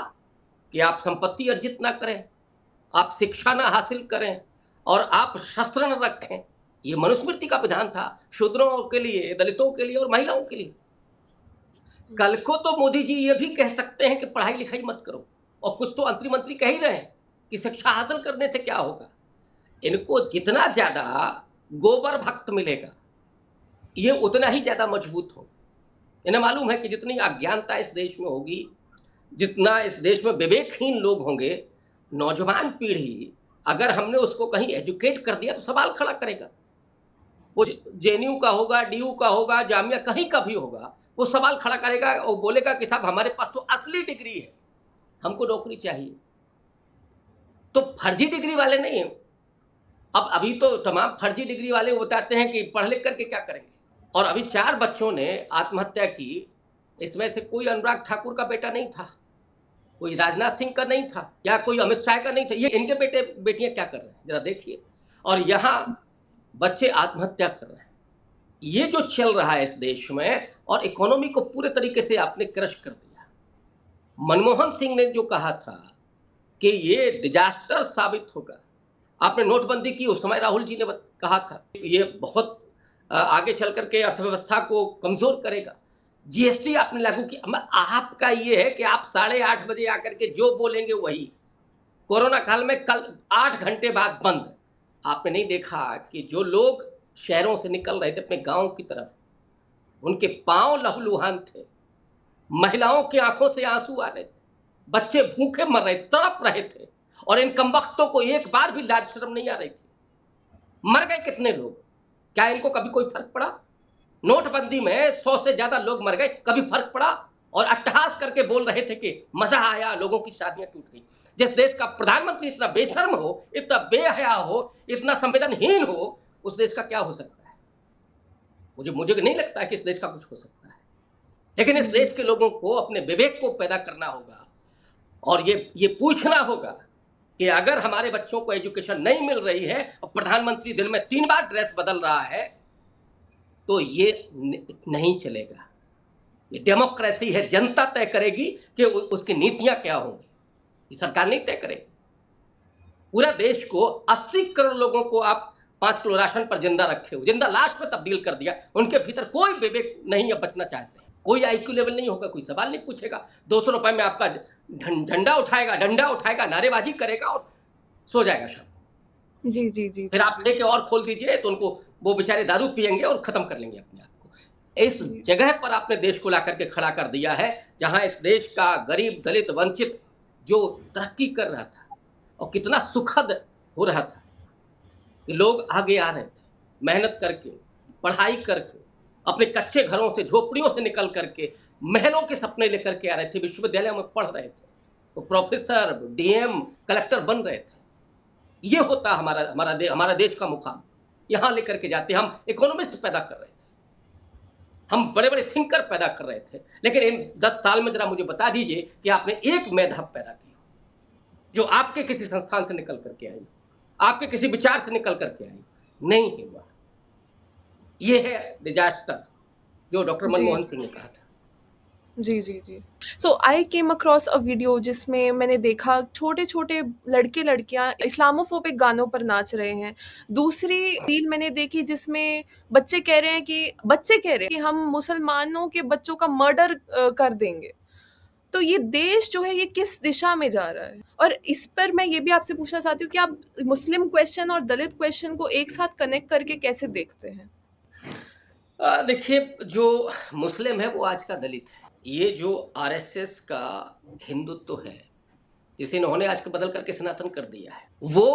कि आप संपत्ति अर्जित ना करें, आप शिक्षा ना हासिल करें और आप शस्त्र न रखें। ये मनुस्मृति का विधान था, शूद्रों के लिए, दलितों के लिए और महिलाओं के लिए। कल को तो मोदी जी ये भी कह सकते हैं कि पढ़ाई लिखाई मत करो, और कुछ तो मंत्री कह ही रहे हैं कि शिक्षा हासिल करने से क्या होगा। इनको जितना ज्यादा गोबर भक्त मिलेगा, ये उतना ही ज्यादा मजबूत होगा। इन्हें मालूम है कि जितनी अज्ञानता इस देश में होगी, जितना इस देश में विवेकहीन लोग होंगे, नौजवान पीढ़ी, अगर हमने उसको कहीं एजुकेट कर दिया तो सवाल खड़ा करेगा। वो जेएनयू का होगा, डीयू का होगा, जामिया कहीं का भी होगा, वो सवाल खड़ा करेगा और बोलेगा कि साहब हमारे पास तो असली डिग्री है, हमको नौकरी चाहिए। तो फर्जी डिग्री वाले नहीं हैं। अब अभी तो तमाम फर्जी डिग्री वाले बताते हैं कि पढ़ लिख करके क्या करेंगे। और अभी 4 बच्चों ने आत्महत्या की, इसमें से कोई अनुराग ठाकुर का बेटा नहीं था, कोई राजनाथ सिंह का नहीं था, या कोई अमित शाह का नहीं था। ये इनके बेटे बेटियां क्या कर रहे हैं जरा देखिए। और यहाँ बच्चे आत्महत्या कर रहे हैं। ये जो चल रहा है इस देश में, और इकोनॉमी को पूरे तरीके से आपने क्रश कर दिया। मनमोहन सिंह ने जो कहा था कि ये डिजास्टर साबित होगा, आपने नोटबंदी की, उस समय राहुल जी ने कहा था ये बहुत आगे चल करके अर्थव्यवस्था को कमजोर करेगा। जीएसटी आपने लागू किया। आपका ये है कि आप 8:30 बजे आकर के जो बोलेंगे वही। कोरोना काल में कल 8 घंटे बाद बंद। आपने नहीं देखा कि जो लोग शहरों से निकल रहे थे अपने गांव की तरफ, उनके पांव लहूलुहान थे, महिलाओं की आंखों से आंसू आ रहे थे, बच्चे भूखे मर रहे, तड़प रहे थे, और इन कमबख्तों को एक बार भी लाज शर्म नहीं आ रही थी। मर गए कितने लोग, क्या इनको कभी कोई फर्क पड़ा? नोटबंदी में 100 से ज्यादा लोग मर गए, कभी फर्क पड़ा? और अट्टहास करके बोल रहे थे कि मजा आया, लोगों की शादियां टूट गई। जिस देश का प्रधानमंत्री इतना बेशर्म हो, इतना बेहया हो, इतना संवेदनहीन हो, उस देश का क्या हो सकता है? मुझे नहीं लगता है कि इस देश का कुछ हो सकता है। लेकिन इस देश के लोगों को अपने विवेक को पैदा करना होगा और ये पूछना होगा कि अगर हमारे बच्चों को एजुकेशन नहीं मिल रही है और प्रधानमंत्री दिन में 3 बार ड्रेस बदल रहा है, तो ये नहीं चलेगा। ये डेमोक्रेसी है, जनता तय करेगी कि उसकी नीतियां क्या होंगी, ये सरकार नहीं तय करेगी। पूरा देश को 80 करोड़ लोगों को आप 5 किलो राशन पर जिंदा रखे हो, जिंदा लाश में तब्दील कर दिया। उनके भीतर कोई विवेक नहीं अब बचना चाहते हैं, कोई IQ लेवल नहीं होगा, कोई सवाल नहीं पूछेगा। 200 रुपए में आपका झंडा उठाएगा, डंडा उठाएगा, नारेबाजी करेगा और सो जाएगा शाम। जी जी जी। फिर आप लेके और खोल दीजिए तो उनको वो बेचारे दारू पियेंगे और खत्म कर लेंगे अपने आप को। इस जगह पर आपने देश को ला करके खड़ा कर दिया है जहां इस देश का गरीब, दलित, वंचित जो तरक्की कर रहा था और कितना सुखद हो रहा था कि लोग आगे आ रहे थे, मेहनत करके, पढ़ाई करके, अपने कच्चे घरों से, झोपड़ियों से निकल करके महलों के सपने लेकर के आ रहे थे, विश्वविद्यालय में पढ़ रहे थे, वो प्रोफेसर, DM, कलेक्टर बन रहे थे। ये होता हमारा देश का मुकाम। यहाँ लेकर के जाते, हम इकोनॉमिस्ट पैदा कर रहे थे, हम बड़े बड़े थिंकर पैदा कर रहे थे। लेकिन इन 10 साल में जरा मुझे बता दीजिए कि आपने एक मेधावी पैदा की जो आपके किसी संस्थान से निकल करके आई, आपके किसी विचार से निकल करके आई, नहीं हुआ। ये है डिजास्टर जो डॉक्टर मनमोहन सिंह ने कहा था। जी जी जी। सो आई केम अक्रॉस अ वीडियो जिसमें मैंने देखा छोटे छोटे लड़के लड़कियां इस्लामोफोबिक गानों पर नाच रहे हैं। दूसरी रील मैंने देखी जिसमें बच्चे कह रहे हैं कि हम मुसलमानों के बच्चों का मर्डर कर देंगे। तो ये देश जो है ये किस दिशा में जा रहा है? और इस पर मैं ये भी आपसे पूछना चाहती हूँ कि आप मुस्लिम क्वेश्चन और दलित क्वेश्चन को एक साथ कनेक्ट करके कैसे देखते हैं? देखिए, जो मुस्लिम है वो आज का दलित है। ये जो RSS का हिंदुत्व है जिसे इन्होंने आज के बदल करके सनातन कर दिया है, वो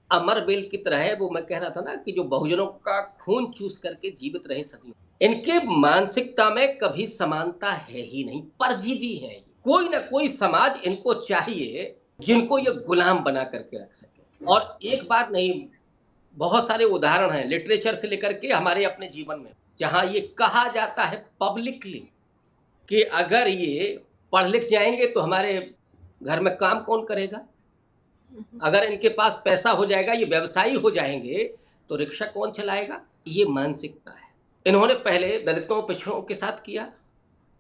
अमर बेल की तरह है। वो मैं कह रहा था ना कि जो बहुजनों का खून चूस करके जीवित रहे सदियों, इनके मानसिकता में कभी समानता है ही नहीं, परजीवी है। कोई ना कोई समाज इनको चाहिए जिनको ये गुलाम बना करके रख सके। और एक बात नहीं, बहुत सारे उदाहरण हैं लिटरेचर से लेकर के हमारे अपने जीवन में, जहां ये कहा जाता है पब्लिकली कि अगर ये पढ़ लिख जाएंगे तो हमारे घर में काम कौन करेगा, अगर इनके पास पैसा हो जाएगा, ये व्यवसायी हो जाएंगे तो रिक्शा कौन चलाएगा। ये मानसिकता है। इन्होंने पहले दलितों, पिछड़ों के साथ किया,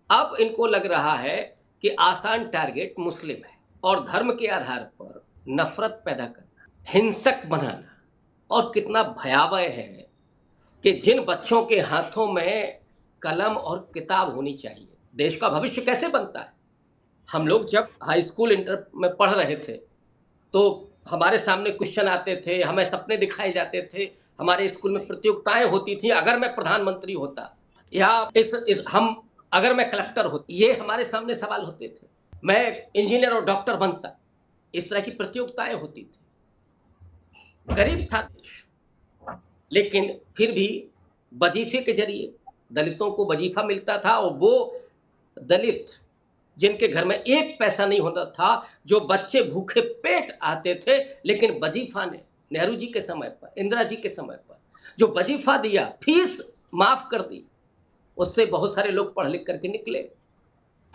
अब इनको लग रहा है कि आसान टारगेट मुस्लिम है और धर्म के आधार पर नफरत पैदा करना, हिंसक बनाना। और कितना भयावह है कि जिन बच्चों के हाथों में कलम और किताब होनी चाहिए, देश का भविष्य कैसे बनता है। हम लोग जब हाई स्कूल, इंटर में पढ़ रहे थे तो हमारे सामने क्वेश्चन आते थे, हमें सपने दिखाए जाते थे, हमारे स्कूल में प्रतियोगिताएं होती थी। अगर मैं प्रधानमंत्री होता या अगर मैं कलेक्टर होता, ये हमारे सामने सवाल होते थे। मैं इंजीनियर और डॉक्टर बनता, इस तरह की प्रतियोगिताएं होती थी। गरीब था देश, लेकिन फिर भी वजीफे के जरिए दलितों को वजीफा मिलता था। और वो दलित जिनके घर में 1 पैसा नहीं होता था, जो बच्चे भूखे पेट आते थे, लेकिन वजीफा ने नेहरू जी के समय पर, इंदिरा जी के समय पर जो वजीफा दिया, फीस माफ कर दी, उससे बहुत सारे लोग पढ़ लिख करके निकले।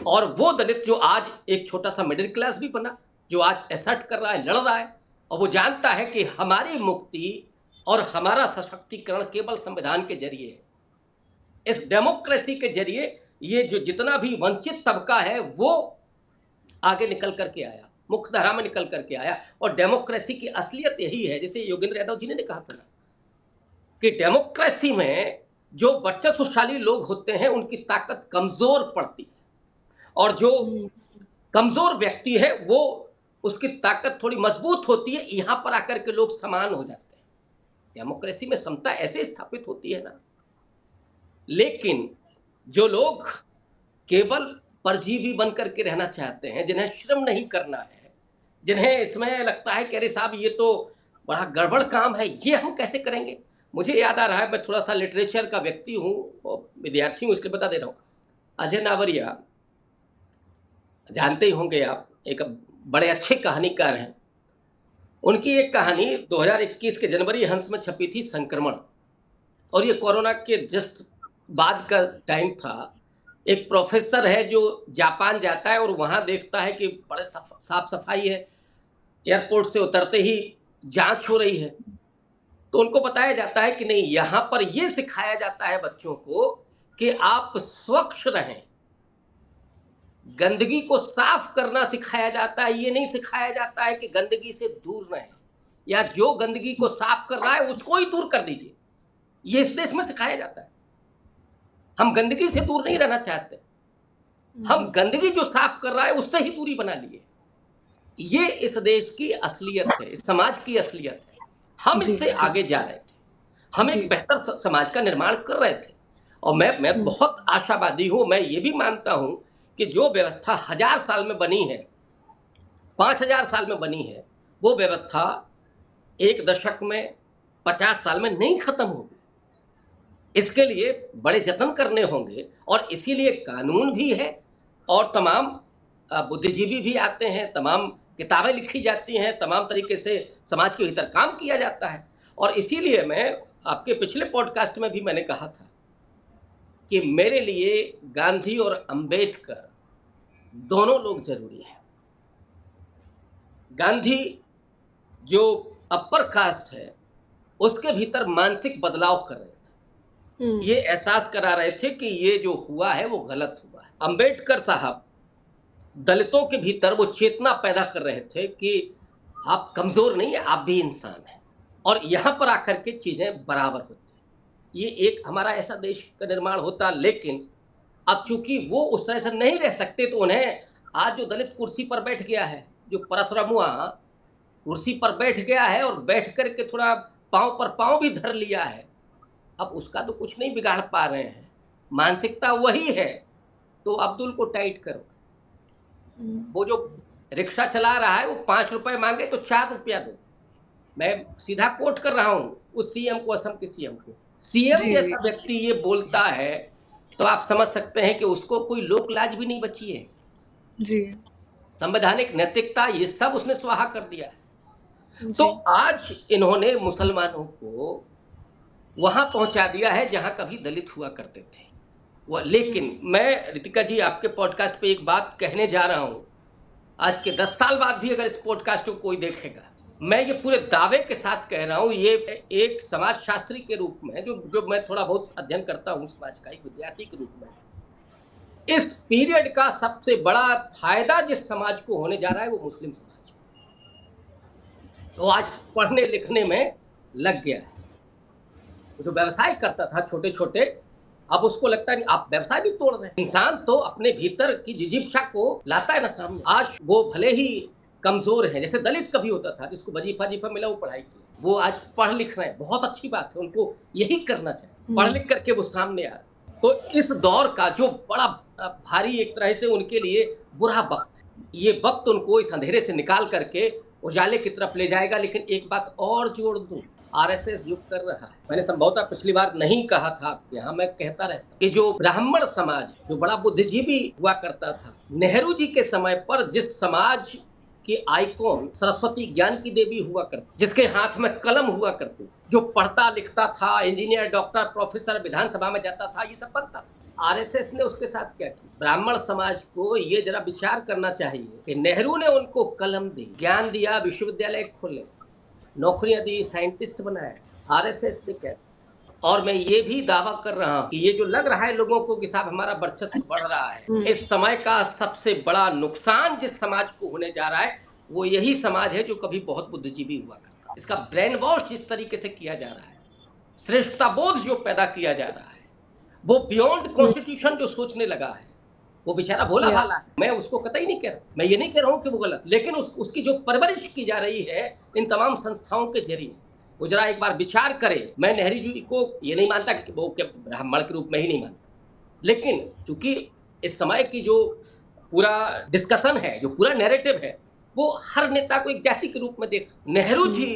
और वो दलित जो आज एक छोटा सा मिडिल क्लास भी बना, जो आज एसर्ट कर रहा है, लड़ रहा है, और वो जानता है कि हमारी मुक्ति और हमारा सशक्तिकरण केवल संविधान के जरिए है। इस डेमोक्रेसी के जरिए ये जो जितना भी वंचित तबका है वो आगे निकल करके आया, मुख्य धारा में निकल करके आया। और डेमोक्रेसी की असलियत यही है, जैसे योगेंद्र यादव जी ने कहा था ना, कि डेमोक्रेसी में जो वर्चस्वशाली लोग होते हैं उनकी ताकत कमजोर पड़ती है, और जो कमजोर व्यक्ति है वो उसकी ताकत थोड़ी मजबूत होती है। यहां पर आकर के लोग समान हो जाते हैं। डेमोक्रेसी में समता ऐसे स्थापित होती है ना। लेकिन जो लोग केवल परजीवी बन करके रहना चाहते हैं, जिन्हें श्रम नहीं करना है, जिन्हें इसमें लगता है कि अरे साहब ये तो बड़ा गड़बड़ काम है, ये हम कैसे करेंगे, मुझे याद आ रहा है, मैं थोड़ा सा लिटरेचर का व्यक्ति हूँ और विद्यार्थी हूँ, इसलिए बता दे रहा हूँ। अजय नावरिया, जानते ही होंगे आप, एक बड़े अच्छे कहानीकार हैं। उनकी एक कहानी 2021 के जनवरी हंस में छपी थी, संक्रमण, और ये कोरोना के जस्ट बाद का टाइम था। एक प्रोफेसर है जो जापान जाता है और वहाँ देखता है कि बड़े साफ सफाई है, एयरपोर्ट से उतरते ही जांच हो रही है। तो उनको बताया जाता है कि नहीं, यहाँ पर ये सिखाया जाता है बच्चों को कि आप स्वच्छ रहें, गंदगी को साफ करना सिखाया जाता है। ये नहीं सिखाया जाता है कि गंदगी से दूर रहें या जो गंदगी को साफ कर रहा है उसको ही दूर कर दीजिए। ये इस देश में सिखाया जाता है। हम गंदगी से दूर नहीं रहना चाहते, हम गंदगी जो साफ कर रहा है उससे ही दूरी बना लिए। ये इस देश की असलियत है, इस समाज की असलियत है। हम इससे आगे जा रहे थे, हम एक बेहतर समाज का निर्माण कर रहे थे। और मैं बहुत आशावादी हूँ। मैं ये भी मानता हूँ कि जो व्यवस्था 1000 साल में बनी है, 5000 साल में बनी है, वो व्यवस्था 1 दशक में, 50 साल में नहीं खत्म होगी। इसके लिए बड़े जतन करने होंगे और इसीलिए कानून भी है और तमाम बुद्धिजीवी भी आते हैं, तमाम किताबें लिखी जाती हैं, तमाम तरीके से समाज के भीतर काम किया जाता है। और इसीलिए मैं आपके पिछले पॉडकास्ट में भी मैंने कहा था कि मेरे लिए गांधी और अंबेडकर दोनों लोग जरूरी हैं। गांधी जो अपर कास्ट है उसके भीतर मानसिक बदलाव कर रहे थे, ये एहसास करा रहे थे कि ये जो हुआ है वो गलत हुआ है। अंबेडकर साहब दलितों के भीतर वो चेतना पैदा कर रहे थे कि आप कमजोर नहीं है, आप भी इंसान हैं और यहाँ पर आकर के चीजें बराबर होती। ये एक हमारा ऐसा देश का निर्माण होता। लेकिन अब चूंकि वो उस तरह से नहीं रह सकते तो उन्हें आज जो दलित कुर्सी पर बैठ गया है, जो परसरमुआ कुर्सी पर बैठ गया है और बैठ कर के थोड़ा पाँव पर पाँव भी धर लिया है, अब उसका तो कुछ नहीं बिगाड़ पा रहे हैं। मानसिकता वही है। तो अब्दुल को टाइट करो, वो जो रिक्शा चला रहा है वो 5 रुपए मांगे तो 4 रुपया दो। मैं सीधा कोट कर रहा हूँ उस सीएम को, असम के सीएम को। सीएम जैसा व्यक्ति ये बोलता है तो आप समझ सकते हैं कि उसको कोई लोक लाज भी नहीं बची है जी। संवैधानिक नैतिकता ये सब उसने स्वाहा कर दिया है। तो आज इन्होंने मुसलमानों को वहां पहुंचा दिया है जहां कभी दलित हुआ करते थे। लेकिन मैं रितिका जी आपके पॉडकास्ट पे एक बात कहने जा रहा हूं, आज के 10 साल बाद भी अगर इस पॉडकास्ट को कोई देखेगा, मैं ये पूरे दावे के साथ कह रहा हूं, ये एक समाजशास्त्री के रूप में जो मैं थोड़ा बहुत अध्ययन करता हूं समाज का, एक विद्यार्थी के रूप में, इस पीरियड का सबसे बड़ा फायदा जिस समाज को होने जा रहा है वो मुस्लिम समाज। तो आज पढ़ने लिखने में लग गया है। जो व्यवसाय करता था छोटे छोटे, अब उसको लगता है आप व्यवसाय भी तोड़ रहे हैं। इंसान तो अपने भीतर की जिजीप्सा को लाता है ना सामने। आज वो भले ही कमजोर है, जैसे दलित कभी होता था जिसको वजीफा मिला वो पढ़ाई की, वो आज पढ़ लिख रहे हैं, बहुत अच्छी बात है, उनको यही करना चाहिए, पढ़ लिख करके वो सामने आ रहे। तो इस दौर का जो बड़ा भारी एक तरह से उनके लिए बुरा वक्त, ये वक्त उनको इस अंधेरे से निकाल करके उजाले की तरफ ले जाएगा। लेकिन एक बात और जोड़ दूं, आरएसएस जो कर रहा है, मैंने संभवतः पिछली बार नहीं कहा था आपके यहाँ, मैं कहता रहता कि जो ब्राह्मण समाज जो बड़ा बुद्धिजीवी हुआ करता था, नेहरू जी के समय पर जिस समाज की आइकॉन सरस्वती ज्ञान की देवी हुआ करती, जिसके हाथ में कलम हुआ करती, जो पढ़ता लिखता था, इंजीनियर, डॉक्टर, प्रोफेसर, विधानसभा में जाता था, ये सब बनता था। आरएसएस ने उसके साथ क्या किया? ब्राह्मण समाज को ये जरा विचार करना चाहिए कि नेहरू ने उनको कलम दी, ज्ञान दिया, विश्वविद्यालय खोले, नौकरियां दी, साइंटिस्ट बनाए, आरएसएस ने क्या। और मैं ये भी दावा कर रहा हूँ कि ये जो लग रहा है लोगों को कि साहब हमारा वर्चस्व बढ़ रहा है, इस समय का सबसे बड़ा नुकसान जिस समाज को होने जा रहा है वो यही समाज है जो कभी बहुत बुद्धिजीवी हुआ करता है। इसका ब्रेन वॉश इस तरीके से किया जा रहा है, श्रेष्ठता बोध जो पैदा किया जा रहा है, वो बियॉन्ड कॉन्स्टिट्यूशन जो सोचने लगा है, वो बेचारा भोला भाला है। मैं उसको कतई नहीं कह रहा, मैं ये नहीं कह रहा हूँ कि वो गलत, लेकिन उसकी जो परवरिश की जा रही है इन तमाम संस्थाओं के जरिए, वो जरा एक बार विचार करे। मैं नेहरू जी को ये नहीं मानता कि वो ब्राह्मण के रूप में ही नहीं मानता, लेकिन चूंकि इस समय की जो पूरा डिस्कशन है, जो पूरा नैरेटिव है, वो हर नेता को एक जाति के रूप में देख। नेहरू जी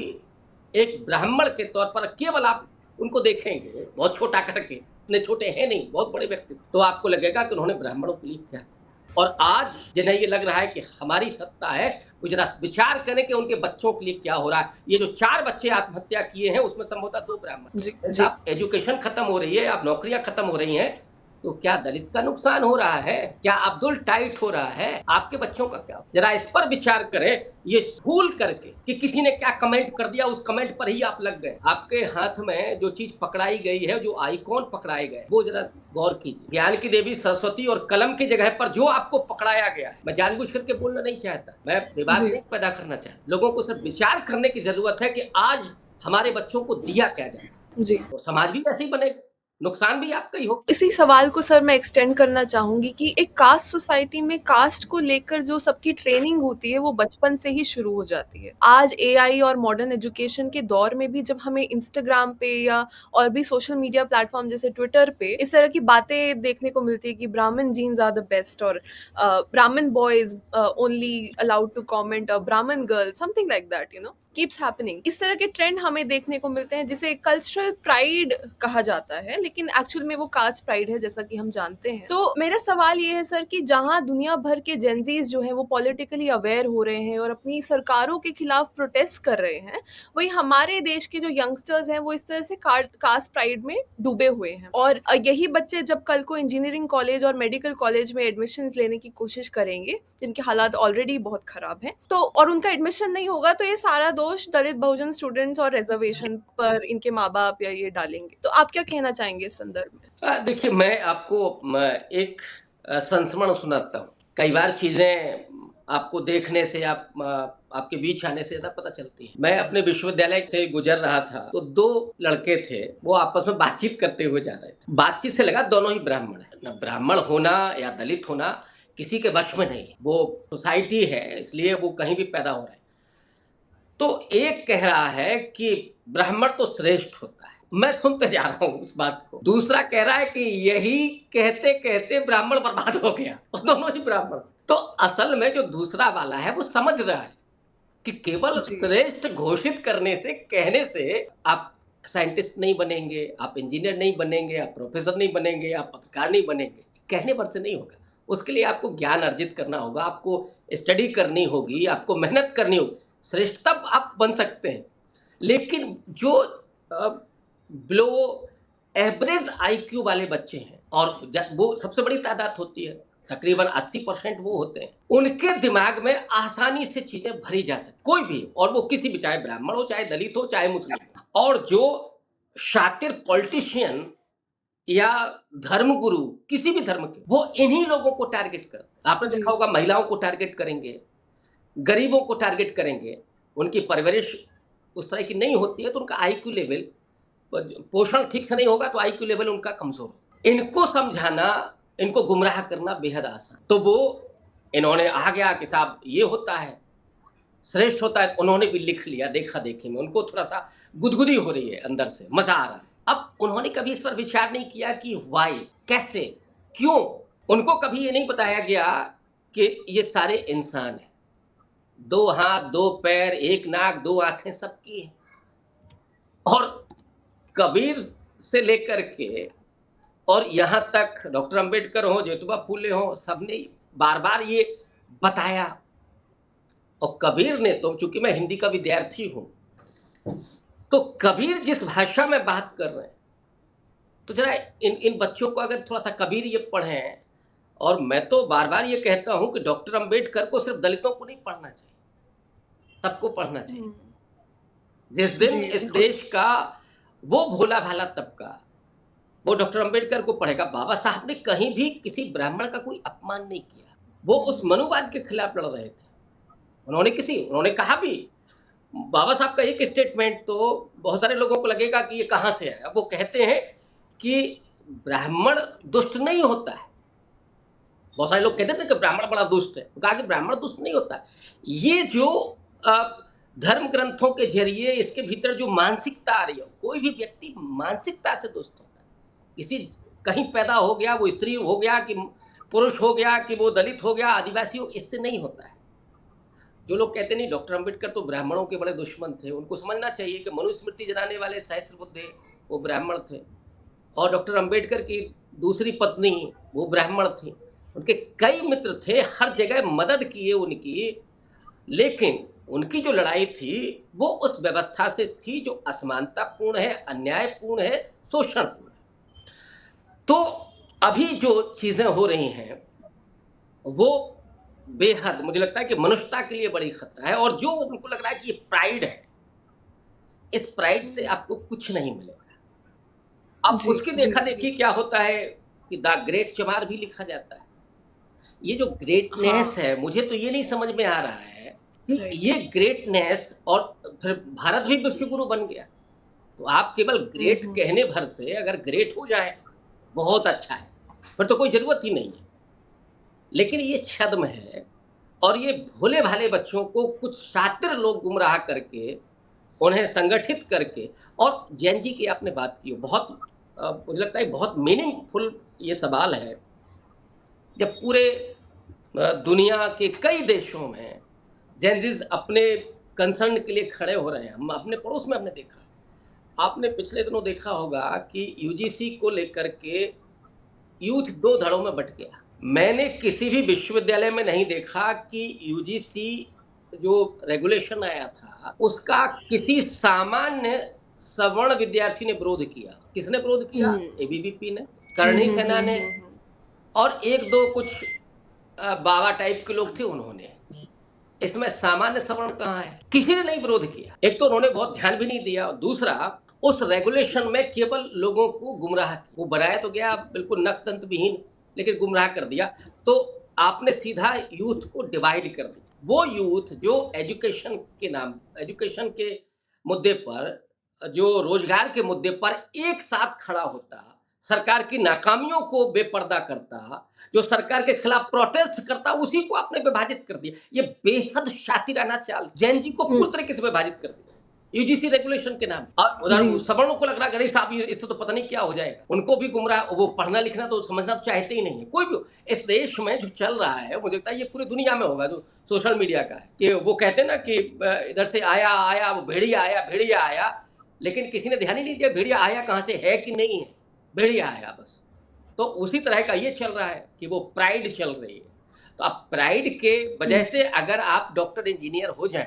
एक ब्राह्मण के तौर पर केवल आप उनको देखेंगे बहुत छोटा करके, इतने छोटे हैं नहीं, बहुत बड़े व्यक्ति, तो आपको लगेगा कि उन्होंने ब्राह्मणों के लिए क्या किया। और आज जिन्हें ये लग रहा है कि हमारी सत्ता है, वो जरा विचार करें कि उनके बच्चों के लिए क्या हो रहा है। ये जो 4 बच्चे आत्महत्या किए हैं उसमें संभवतः 2 ब्राह्मण। आप एजुकेशन खत्म हो रही है, आप नौकरियां खत्म हो रही हैं, तो क्या दलित का नुकसान हो रहा है? क्या अब्दुल टाइट हो रहा है? आपके बच्चों का क्या? जरा इस पर विचार करें। ये भूल करके कि किसी ने क्या कमेंट कर दिया, उस कमेंट पर ही आप लग गए। आपके हाथ में जो चीज पकड़ाई गई है, जो आइकॉन पकड़ाए गए, वो जरा गौर कीजिए। ज्ञान की देवी सरस्वती और कलम की जगह पर जो आपको पकड़ाया गया है, मैं जानबूझ करके बोलना नहीं चाहता, मैं विवाद नहीं पैदा करना चाहता, लोगों को सिर्फ विचार करने की जरूरत है कि आज हमारे बच्चों को दिया क्या जाए, तो समाज भी वैसे ही बनेगा, नुकसान भी आपका ही हो। इसी सवाल को सर मैं एक्सटेंड करना चाहूंगी कि एक कास्ट सोसाइटी में कास्ट को लेकर जो सबकी ट्रेनिंग होती है वो बचपन से ही शुरू हो जाती है। आज एआई और मॉडर्न एजुकेशन के दौर में भी जब हमें इंस्टाग्राम पे या और भी सोशल मीडिया प्लेटफॉर्म जैसे ट्विटर पे इस तरह की बातें देखने को मिलती है कि ब्राह्मण जीन्स आर द बेस्ट और Brahmin boys only allowed to comment Brahmin girl, something like that, keeps happening. इस तरह के ट्रेंड हमें देखने को मिलते हैं जिसे कल्चरल प्राइड कहा जाता है, लेकिन एक्चुअल में वो कास्ट प्राइड है जैसा कि हम जानते हैं। तो मेरा सवाल ये है सर कि जहां दुनिया भर के जेनजीज जो है वो पॉलिटिकली अवेयर हो रहे हैं और अपनी सरकारों के खिलाफ प्रोटेस्ट कर रहे हैं, वही हमारे देश के जो यंगस्टर्स हैं वो इस तरह से कास्ट प्राइड में डूबे हुए हैं। और यही बच्चे जब कल को इंजीनियरिंग कॉलेज और मेडिकल कॉलेज में एडमिशन लेने की कोशिश करेंगे, जिनके हालात ऑलरेडी बहुत खराब हैं, तो और उनका एडमिशन नहीं होगा, तो ये सारा दोष दलित बहुजन स्टूडेंट्स और रिजर्वेशन पर इनके माँ बाप या ये डालेंगे। तो आप क्या कहना चाहेंगे इस संदर्भ में? देखिए, मैं आपको एक संस्मरण सुनाता हूँ। कई बार चीजें आपको देखने से, आपके बीच आने से ज्यादा पता चलती है। मैं अपने विश्वविद्यालय से गुजर रहा था, तो 2 लड़के थे, वो आपस में बातचीत करते हुए जा रहे थे। बातचीत से लगा दोनों ही ब्राह्मण है। न ब्राह्मण होना या दलित होना किसी के वश में नहीं, वो सोसाइटी है, इसलिए वो कहीं भी पैदा हो रहा है। तो एक कह रहा है कि ब्राह्मण तो श्रेष्ठ होता है, मैं सुनते जा रहा हूं उस बात को। दूसरा कह रहा है कि यही कहते कहते ब्राह्मण बर्बाद हो गया, और दोनों ही ब्राह्मण। तो असल में जो दूसरा वाला है वो समझ रहा है कि केवल श्रेष्ठ घोषित करने से, कहने से आप साइंटिस्ट नहीं बनेंगे, आप इंजीनियर नहीं बनेंगे, आप प्रोफेसर नहीं बनेंगे, आप पत्रकार नहीं बनेंगे, कहने भर से नहीं होगा। उसके लिए आपको ज्ञान अर्जित करना होगा, आपको स्टडी करनी होगी, आपको मेहनत करनी होगी, श्रेष्ठ तब आप बन सकते हैं। लेकिन जो बिलो एवरेज आईक्यू वाले बच्चे हैं, और वो सबसे बड़ी तादाद होती है, तकरीबन 80% वो होते हैं, उनके दिमाग में आसानी से चीजें भरी जा सकती, कोई भी, और वो किसी भी, चाहे ब्राह्मण हो, चाहे दलित हो, चाहे मुस्लिम। और जो शातिर पॉलिटिशियन या धर्मगुरु, किसी भी धर्म के, वो इन्हीं लोगों को टारगेट करते हैं। आपने देखा होगा, महिलाओं को टारगेट करेंगे, गरीबों को टारगेट करेंगे, उनकी परवरिश उस तरह की नहीं होती है तो उनका आईक्यू लेवल, पोषण ठीक से नहीं होगा तो आईक्यू लेवल उनका कमजोर है। इनको समझाना, इनको गुमराह करना बेहद आसान। तो वो इन्होंने आ गया कि साहब ये होता है, श्रेष्ठ होता है, उन्होंने भी लिख लिया देखा देखी में, उनको थोड़ा सा गुदगुदी हो रही है, अंदर से मजा आ रहा है। अब उन्होंने कभी इस पर विचार नहीं किया कि वाई, कैसे, क्यों। उनको कभी ये नहीं बताया गया कि ये सारे इंसान हैं, 2 हाथ, 2 पैर, 1 नाक, 2 आंखें सबकी है। और कबीर से लेकर के और यहाँ तक डॉक्टर अंबेडकर हो, ज्योतिबा फूले हो, सबने बार बार ये बताया। और कबीर ने तो, चूंकि मैं हिंदी का विद्यार्थी हूँ, तो कबीर जिस भाषा में बात कर रहे हैं, तो जरा इन बच्चों को अगर थोड़ा सा कबीर ये पढ़ें। और मैं तो बार बार ये कहता हूं कि डॉक्टर अंबेडकर को सिर्फ दलितों को नहीं पढ़ना चाहिए, सबको पढ़ना चाहिए। जिस दिन इस देश का वो भोला भाला तबका वो डॉक्टर अंबेडकर को पढ़ेगा। बाबा साहब ने कहीं भी किसी ब्राह्मण का कोई अपमान नहीं किया, वो उस मनुवाद के खिलाफ लड़ रहे थे। उन्होंने कहा भी, बाबा साहब का एक स्टेटमेंट तो बहुत सारे लोगों को लगेगा कि ये कहाँ से आया। वो कहते हैं कि ब्राह्मण दुष्ट नहीं होता है। बहुत सारे लोग कहते थे कि ब्राह्मण बड़ा दुष्ट है, कहा कि ब्राह्मण दुष्ट नहीं होता है। ये जो धर्म ग्रंथों के जरिए इसके भीतर जो मानसिकता आ रही है, कोई भी व्यक्ति मानसिकता से दुष्ट होता है। किसी कहीं पैदा हो गया, वो स्त्री हो गया कि पुरुष हो गया कि वो दलित हो गया, आदिवासी हो, इससे नहीं होता है। जो लोग कहते नहीं डॉक्टर अंबेडकर तो ब्राह्मणों के बड़े दुश्मन थे, उनको समझना चाहिए कि मनुस्मृति जलाने वाले सहस्त्रबुद्धे वो ब्राह्मण थे, और डॉक्टर अंबेडकर की दूसरी पत्नी वो ब्राह्मण थी। उनके कई मित्र थे, हर जगह मदद किए उनकी, लेकिन उनकी जो लड़ाई थी वो उस व्यवस्था से थी जो असमानतापूर्ण है, अन्यायपूर्ण है, शोषणपूर्ण है। तो अभी जो चीजें हो रही हैं वो बेहद, मुझे लगता है कि मनुष्यता के लिए बड़ी खतरा है। और जो उनको लग रहा है कि ये प्राइड है, इस प्राइड से आपको कुछ नहीं मिलेगा। अब जी, उसकी जी, देखा जी। देखी क्या होता है कि द ग्रेट चमार भी लिखा जाता है। ये जो ग्रेटनेस हाँ, है, मुझे तो ये नहीं समझ में आ रहा है कि राइट। ये ग्रेटनेस, और फिर भारत भी विश्व गुरु बन गया, तो आप केवल ग्रेट हम्म। कहने भर से अगर ग्रेट हो जाए बहुत अच्छा है, फिर तो कोई जरूरत ही नहीं है। लेकिन ये छद्म है, और ये भोले भाले बच्चों को कुछ शातिर लोग गुमराह करके, उन्हें संगठित करके, और जैन जी की आपने बात की, बहुत मुझे लगता है बहुत मीनिंगफुल ये सवाल है। जब पूरे दुनिया के कई देशों में जेनजीज अपने कंसर्न के लिए खड़े हो रहे हैं, हम अपने पड़ोस में हमने देखा, आपने पिछले दिनों देखा होगा कि यूजीसी को लेकर के यूथ दो धड़ों में बट गया। मैंने किसी भी विश्वविद्यालय में नहीं देखा कि यूजीसी जो रेगुलेशन आया था उसका किसी सामान्य सवर्ण विद्यार्थी ने विरोध किया। किसने विरोध किया? एबीवीपी ने, करणी सेना ने, और एक दो कुछ बाबा टाइप के लोग थे, उन्होंने। इसमें सामान्य सवर्ण कहाँ है? किसी ने नहीं विरोध किया। एक तो उन्होंने बहुत ध्यान भी नहीं दिया, और दूसरा उस रेगुलेशन में केवल लोगों को गुमराह, वो बनाया तो गया बिल्कुल नक्शतंत्र विहीन, लेकिन गुमराह कर दिया। तो आपने सीधा यूथ को डिवाइड कर दिया। वो यूथ जो एजुकेशन के मुद्दे पर, जो रोजगार के मुद्दे पर एक साथ खड़ा होता, सरकार की नाकामियों को बेपर्दा करता, जो सरकार के खिलाफ प्रोटेस्ट करता, उसी को आपने विभाजित कर दिया। ये बेहद शातिराना चाल, जैन जी को पूरी तरीके से विभाजित कर दिया यूजीसी रेगुलेशन के नाम। और उधर सवर्णों को लग रहा गणेश साहब इससे तो पता नहीं क्या हो जाएगा, उनको भी गुमराह, वो पढ़ना लिखना तो समझना तो चाहते ही नहीं है कोई भी। इस देश में जो चल रहा है, मुझे लगता है ये पूरी दुनिया में होगा, जो सोशल मीडिया का है, कि वो कहते हैं ना कि इधर से आया वो भेड़िया आया, लेकिन किसी ने ध्यान ही नहीं दिया भेड़िया आया कहाँ से है कि नहीं है, भेड़िया आया बस। तो उसी तरह का ये चल रहा है कि वो प्राइड चल रही है। तो आप प्राइड के वजह से अगर आप डॉक्टर इंजीनियर हो जाएं,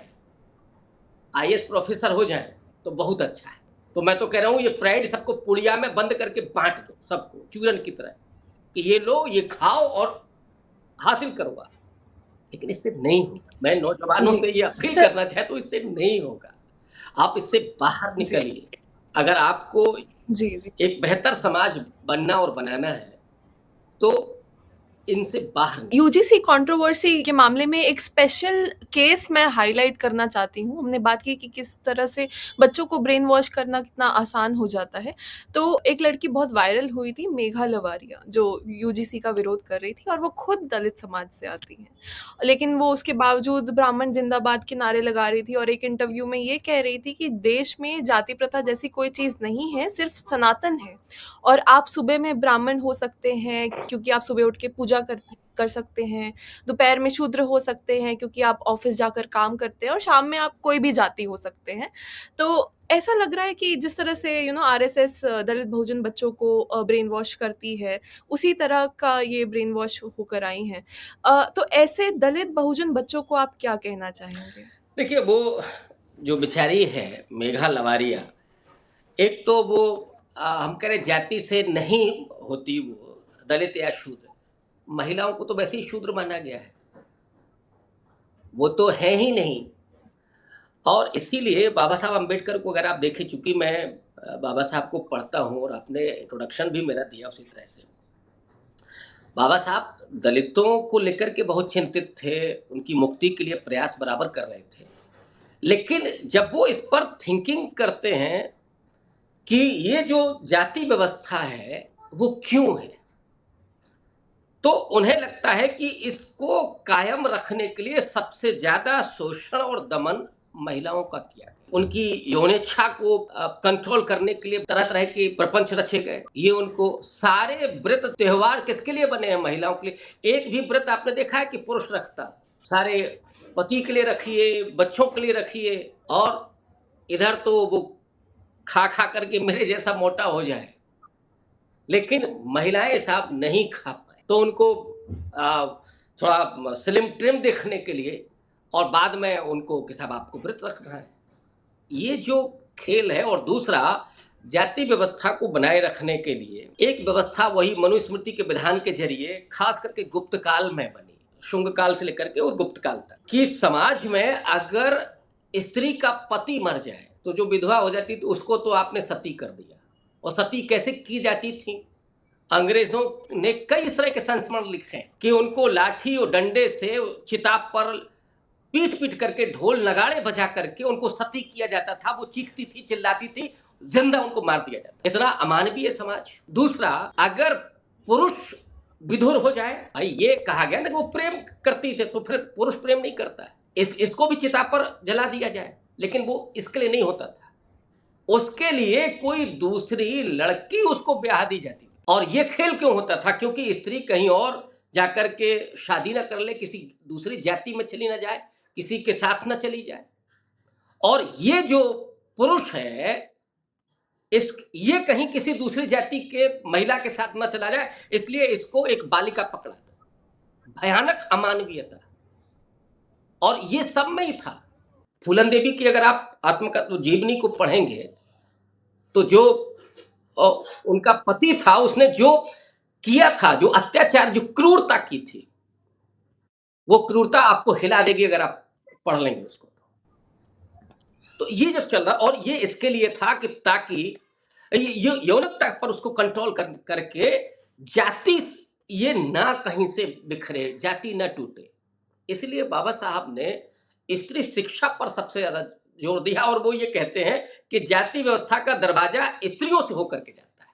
आईएएस प्रोफेसर हो जाएं, तो बहुत अच्छा है। तो मैं तो कह रहा हूँ ये प्राइड सबको पुड़िया में बंद करके बांट दो, सबको चूरन की तरह, कि ये लो, ये खाओ और हासिल करो। लेकिन इससे नहीं होगा। मैं नौजवानों से ये अपील करना चाहता हूँ, इससे नहीं होगा। आप इससे बाहर निकलिए। अगर आपको एक बेहतर समाज बनना और बनाना है तो इनसे बाहर। यूजीसी कंट्रोवर्सी के मामले में एक स्पेशल केस मैं हाईलाइट करना चाहती हूँ। हमने बात की कि किस तरह से बच्चों को ब्रेन वॉश करना कितना आसान हो जाता है। तो एक लड़की बहुत वायरल हुई थी, मेघा लवारिया, जो यूजीसी का विरोध कर रही थी, और वो खुद दलित समाज से आती हैं, लेकिन वो उसके बावजूद ब्राह्मण जिंदाबाद के नारे लगा रही थी, और एक इंटरव्यू में ये कह रही थी कि देश में जाति प्रथा जैसी कोई चीज़ नहीं है, सिर्फ सनातन है, और आप सुबह में ब्राह्मण हो सकते हैं क्योंकि आप सुबह उठ के पूजा कर सकते हैं, दोपहर में शूद्र हो सकते हैं क्योंकि आप ऑफिस जाकर काम करते हैं, और शाम में आप कोई भी जाति हो सकते हैं। तो ऐसा लग रहा है कि जिस तरह से आरएसएस दलित बहुजन बच्चों को ब्रेन वॉश करती है, उसी तरह का ये ब्रेन वॉश होकर आई हैं। तो ऐसे दलित बहुजन बच्चों को आप क्या कहना चाहेंगे? देखिए, वो जो बेचारी है मेघा लवारिया, एक तो वो हम कह रहे जाति से नहीं होती, वो दलित या शूद्र, महिलाओं को तो वैसे ही शूद्र माना गया है, वो तो है ही नहीं। और इसीलिए बाबा साहब अम्बेडकर को अगर आप देखें, चूंकि मैं बाबा साहब को पढ़ता हूँ और आपने इंट्रोडक्शन भी मेरा दिया उसी तरह से, बाबा साहब दलितों को लेकर के बहुत चिंतित थे, उनकी मुक्ति के लिए प्रयास बराबर कर रहे थे। लेकिन जब वो इस पर थिंकिंग करते हैं कि ये जो जाति व्यवस्था है वो क्यों है, तो उन्हें लगता है कि इसको कायम रखने के लिए सबसे ज्यादा शोषण और दमन महिलाओं का किया, उनकी यौनेच्छा को कंट्रोल करने के लिए तरह तरह के प्रपंच रचे गए। ये उनको सारे व्रत त्योहार किसके लिए बने हैं? महिलाओं के लिए। एक भी व्रत आपने देखा है कि पुरुष रखता? सारे पति के लिए रखिए, बच्चों के लिए रखिए, और इधर तो वो खा खा करके मेरे जैसा मोटा हो जाए, लेकिन महिलाएं साहब नहीं खा पाए, तो उनको थोड़ा स्लिम ट्रिम देखने के लिए और बाद में उनको कि साहब आपको व्रत रखना है। ये जो खेल है। और दूसरा, जाति व्यवस्था को बनाए रखने के लिए एक व्यवस्था वही मनुस्मृति के विधान के जरिए खास करके गुप्त काल में बनी, शुंग काल से लेकर के और गुप्त काल तक, कि समाज में अगर स्त्री का पति मर जाए तो जो विधवा हो जाती तो उसको तो आपने सती कर दिया। और सती कैसे की जाती थी? अंग्रेजों ने कई इस तरह के संस्मरण लिखे हैं कि उनको लाठी और डंडे से चिता पर पीट पीट करके ढोल नगाड़े बजा करके उनको सती किया जाता था। वो चीखती थी, चिल्लाती थी, जिंदा उनको मार दिया जाता। इतना अमानवीय समाज। दूसरा, अगर पुरुष विधुर हो जाए, भाई ये कहा गया ना कि वो प्रेम करती थे, तो फिर पुरुष प्रेम नहीं करता है, इसको भी चिता पर जला दिया जाए, लेकिन वो इसके लिए नहीं होता था। उसके लिए कोई दूसरी लड़की उसको ब्याह दी जाती थी। और ये खेल क्यों होता था? क्योंकि स्त्री कहीं और जाकर के शादी ना कर ले, किसी दूसरी जाति में चली ना जाए, किसी के साथ ना चली जाए। और ये जो पुरुष है, ये कहीं किसी दूसरी जाति के महिला के साथ ना चला जाए, इसलिए इसको एक बालिका पकड़ा था। भयानक अमानवीयता। और ये सब में ही था। फूलन देवी की अगर आप आत्मकथा जीवनी को पढ़ेंगे तो जो उनका पति था, उसने जो किया था, जो अत्याचार, जो क्रूरता की थी, वो क्रूरता आपको हिला देगी अगर आप पढ़ लेंगे उसको। तो ये जब चल रहा, और ये इसके लिए था कि ताकि ये यौनिकता पर उसको कंट्रोल करके जाति ये ना कहीं से बिखरे, जाति ना टूटे। इसलिए बाबा साहब ने स्त्री शिक्षा पर सबसे ज्यादा जोर दिया। और वो ये कहते हैं कि जाति व्यवस्था का दरवाजा स्त्रियों से होकर के जाता है।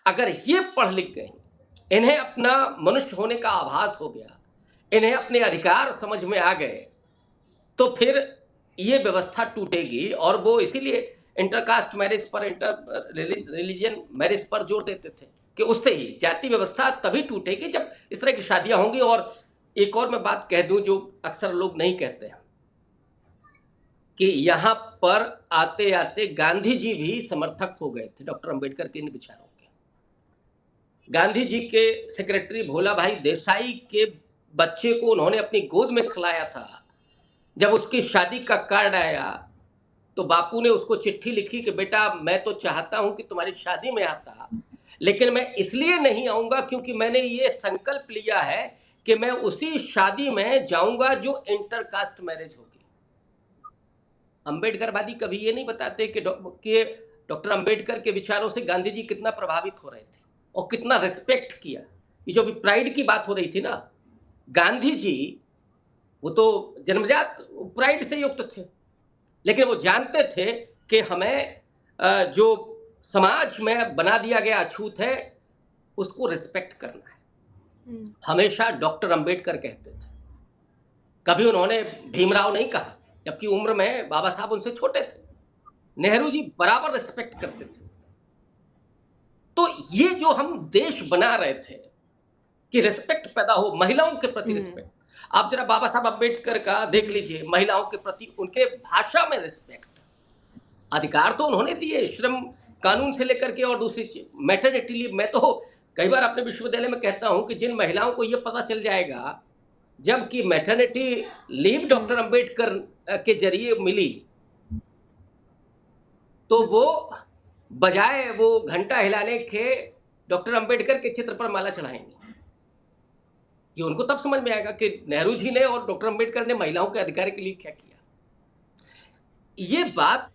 अगर ये पढ़ लिख गए, इन्हें अपना मनुष्य होने का आभास हो गया, इन्हें अपने अधिकार समझ में आ गए, तो फिर ये व्यवस्था टूटेगी। और वो इसीलिए इंटरकास्ट मैरिज पर, इंटर रिलीजन मैरिज पर जोर देते थे कि उससे ही जाति व्यवस्था तभी टूटेगी जब इस तरह की शादियां होंगी। और एक और मैं बात कह दूं जो अक्सर लोग नहीं कहते हैं, कि यहाँ पर आते आते गांधी जी भी समर्थक हो गए थे डॉक्टर अंबेडकर के इन विचारों के। गांधी जी के सेक्रेटरी भोला भाई देसाई के बच्चे को उन्होंने अपनी गोद में खिलाया था। जब उसकी शादी का कार्ड आया तो बापू ने उसको चिट्ठी लिखी कि बेटा, मैं तो चाहता हूं कि तुम्हारी शादी में आता, लेकिन मैं इसलिए नहीं आऊंगा क्योंकि मैंने ये संकल्प लिया है कि मैं उसी शादी में जाऊंगा जो इंटरकास्ट मैरिज होगी। अंबेडकरवादी कभी ये नहीं बताते कि डॉक्टर अंबेडकर के विचारों से गांधी जी कितना प्रभावित हो रहे थे और कितना रिस्पेक्ट किया। ये जो भी प्राइड की बात हो रही थी ना, गांधी जी वो तो जन्मजात प्राइड से युक्त थे, लेकिन वो जानते थे कि हमें जो समाज में बना दिया गया अछूत है उसको रिस्पेक्ट करना है। हमेशा डॉक्टर अंबेडकर कहते थे, कभी उन्होंने भीमराव नहीं कहा, जबकि उम्र में बाबा साहब उनसे छोटे थे। नेहरू जी बराबर रिस्पेक्ट करते थे। तो ये जो हम देश बना रहे थे कि रिस्पेक्ट पैदा हो, महिलाओं के प्रति रिस्पेक्ट। आप जरा बाबा साहब अंबेडकर का देख लीजिए, महिलाओं के प्रति उनके भाषा में रिस्पेक्ट। अधिकार तो उन्होंने दिए, श्रम कानून से लेकर के और दूसरी चीज मैटरनिटी लीव। मैं तो कई बार अपने विश्वविद्यालय में कहता हूं कि जिन महिलाओं को यह पता चल जाएगा जबकि मैटरनिटी लीव डॉक्टर अंबेडकर के जरिए मिली, तो वो बजाय वो घंटा हिलाने के डॉक्टर अंबेडकर के चित्र पर माला चढ़ाएंगे। ये उनको तब समझ में आएगा कि नेहरू जी ने और डॉक्टर अंबेडकर ने महिलाओं के अधिकार के लिए क्या किया। ये बात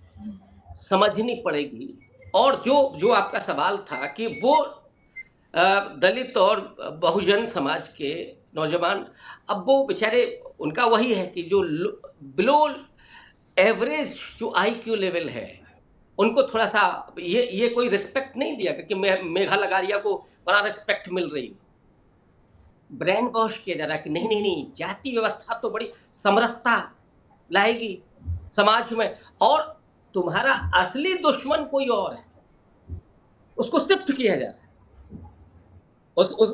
समझनी पड़ेगी। और जो आपका सवाल था कि वो दलित और बहुजन समाज के नौजवान, अब वो बेचारे, उनका वही है कि जो बिलो एवरेज जो IQ लेवल है, उनको थोड़ा सा ये कोई रिस्पेक्ट नहीं दिया कि मेघा लगारिया को बड़ा रिस्पेक्ट मिल रही हो। ब्रेन वॉश किया जा रहा है कि नहीं, जाति व्यवस्था तो बड़ी समरसता लाएगी समाज में, और तुम्हारा असली दुश्मन कोई और है, उसको शिफ्ट किया जा रहा है।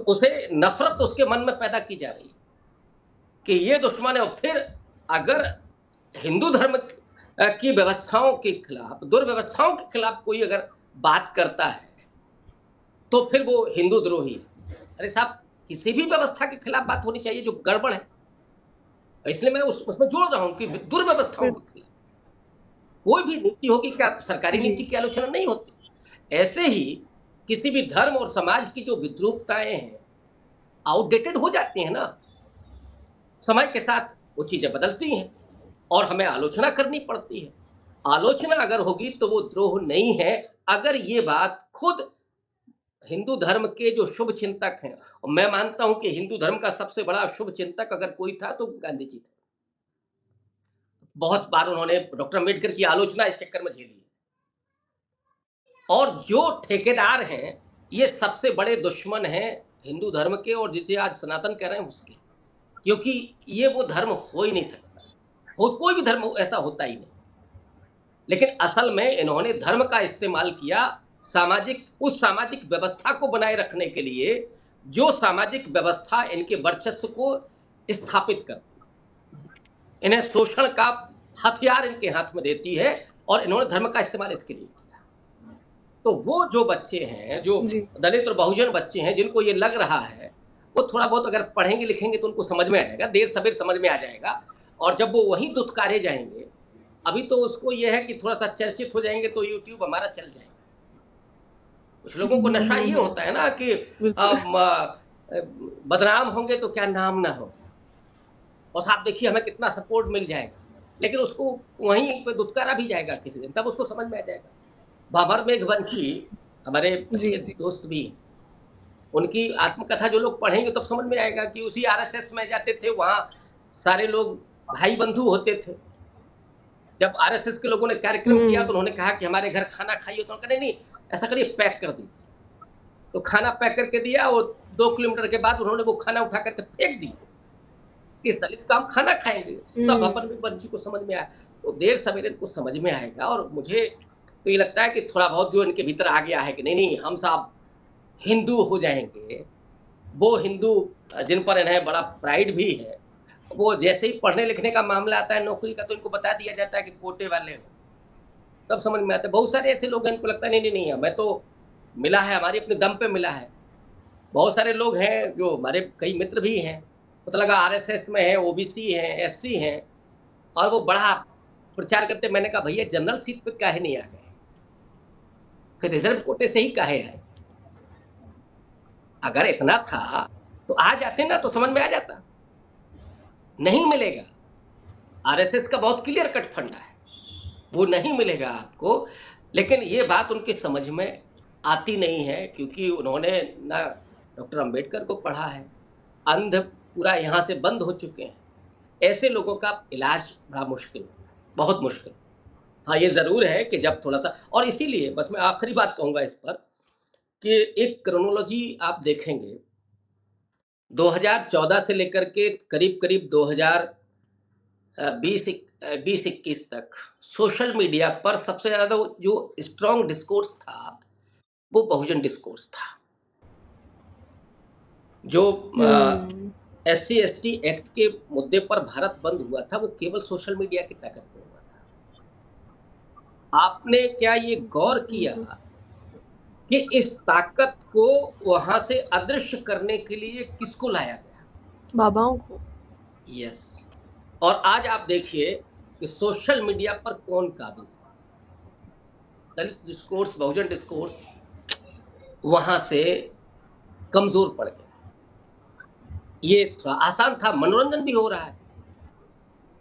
उसे नफरत उसके मन में पैदा की जा रही है कि ये दुश्मन है। और फिर अगर हिंदू धर्म की व्यवस्थाओं के खिलाफ, दुर्व्यवस्थाओं के खिलाफ कोई अगर बात करता है तो फिर वो हिंदू द्रोही है। अरे साहब, किसी भी व्यवस्था के खिलाफ बात होनी चाहिए जो गड़बड़ है, इसलिए मैं उसमें जोड़ रहा हूँ कि दुर्व्यवस्थाओं के खिलाफ कोई भी नीति होगी, क्या सरकारी जी। नीति की आलोचना नहीं होती। ऐसे ही किसी भी धर्म और समाज की जो विद्रूपताएं हैं आउटडेटेड हो जाती हैं ना, समय के साथ वो चीजें बदलती हैं और हमें आलोचना करनी पड़ती है। आलोचना अगर होगी तो वो द्रोह नहीं है, अगर ये बात खुद हिंदू धर्म के जो शुभ चिंतक हैं, और मैं मानता हूं कि हिंदू धर्म का सबसे बड़ा शुभ चिंतक अगर कोई था तो गांधी जी थे। बहुत बार उन्होंने डॉक्टर अम्बेडकर की आलोचना इस चक्कर में झेली है। और जो ठेकेदार हैं, ये सबसे बड़े दुश्मन हैं हिंदू धर्म के, और जिसे आज सनातन कह रहे हैं उसके, क्योंकि ये वो धर्म हो ही नहीं सकता, कोई भी धर्म ऐसा होता ही नहीं। लेकिन असल में इन्होंने धर्म का इस्तेमाल किया उस सामाजिक व्यवस्था को बनाए रखने के लिए, जो सामाजिक व्यवस्था इनके वर्चस्व को स्थापित करती है, इन्हें शोषण का हथियार इनके हाथ में देती है, और इन्होंने धर्म का इस्तेमाल इसके लिए किया। तो वो जो बच्चे हैं, जो दलित और बहुजन बच्चे हैं, जिनको ये लग रहा है, वो थोड़ा बहुत अगर पढ़ेंगे लिखेंगे तो उनको समझ में आ जाएगा, देर सवेर समझ में आ जाएगा। और जब वो वहीं दुत्कारे जाएंगे, अभी तो उसको ये है कि थोड़ा सा चर्चित हो जाएंगे तो यूट्यूब हमारा चल जाएगा। कुछ लोगों को नशा ये होता है ना कि बदनाम होंगे तो क्या नाम ना हो, और साहब देखिए हमें कितना सपोर्ट मिल जाएगा, लेकिन उसको वहीं पे दुत्कारा भी जाएगा किसी दिन, तब उसको समझ में आ जाएगा। भाभर मेघवंशी हमारे दोस्त भी, उनकी आत्मकथा जो लोग पढ़ेंगे तब समझ में आएगा कि उसी आरएसएस में जाते थे, वहाँ सारे लोग भाई बंधु होते थे। जब आरएसएस के लोगों ने कार्यक्रम किया तो उन्होंने कहा कि हमारे घर खाना खाइए, तो उन्होंने कहा नहीं ऐसा करिए, पैक कर दीजिए। तो खाना पैक करके दिया, और 2 किलोमीटर के बाद उन्होंने वो खाना उठा करके फेंक दिया। किस दलित का हम खाना खाएंगे? तब अपन भी बंची को समझ में आया। तो देर सवेरे इनको समझ में आएगा, और मुझे तो ये लगता है कि थोड़ा बहुत जो इनके भीतर आ गया है कि नहीं हम साहब हिंदू हो जाएंगे, वो हिंदू जिन पर इन्हें बड़ा प्राइड भी है, वो जैसे ही पढ़ने लिखने का मामला आता है, नौकरी का, तो इनको बता दिया जाता है कि कोटे वाले हो, तब समझ में आता है। बहुत सारे ऐसे लोग हैं, इनको लगता है नहीं हमें तो मिला है, हमारे अपने दम पे मिला है। बहुत सारे लोग हैं जो हमारे कई मित्र भी हैं, पता लगा आरएसएस में है, ओबीसी हैं, एससी हैं, और वो बड़ा प्रचार करते। मैंने कहा भैया जनरल सीट पे काहे नहीं आ गए, फिर रिजर्व कोटे से ही काहे आए? अगर इतना था तो आ जाते ना, तो समझ में आ जाता। नहीं मिलेगा, आरएसएस का बहुत क्लियर कट फंडा है, वो नहीं मिलेगा आपको। लेकिन ये बात उनके समझ में आती नहीं है, क्योंकि उन्होंने ना डॉक्टर अंबेडकर को पढ़ा है, अंध पूरा यहाँ से बंद हो चुके हैं। ऐसे लोगों का इलाज बड़ा मुश्किल होता है, बहुत मुश्किल। हाँ, ये ज़रूर है कि जब थोड़ा सा, और इसीलिए बस मैं आखिरी बात कहूँगा इस पर कि एक क्रोनोलॉजी आप देखेंगे 2014 से लेकर के करीब 2020-21 तक सोशल मीडिया पर सबसे ज़्यादा जो स्ट्रॉन्ग डिस्कोर्स था वो बहुजन डिस्कोर्स था। जो SC/ST एक्ट के मुद्दे पर भारत बंद हुआ था, वो केवल सोशल मीडिया की ताकत पे हुआ था। आपने क्या ये गौर किया कि इस ताकत को वहां से अदृश्य करने के लिए किसको लाया गया? बाबाओं को। यस। और आज आप देखिए कि सोशल मीडिया पर कौन काबिज है? दलित डिस्कोर्स, बहुजन डिस्कोर्स वहां से कमजोर पड़ गया। ये थोड़ा आसान था, मनोरंजन भी हो रहा है,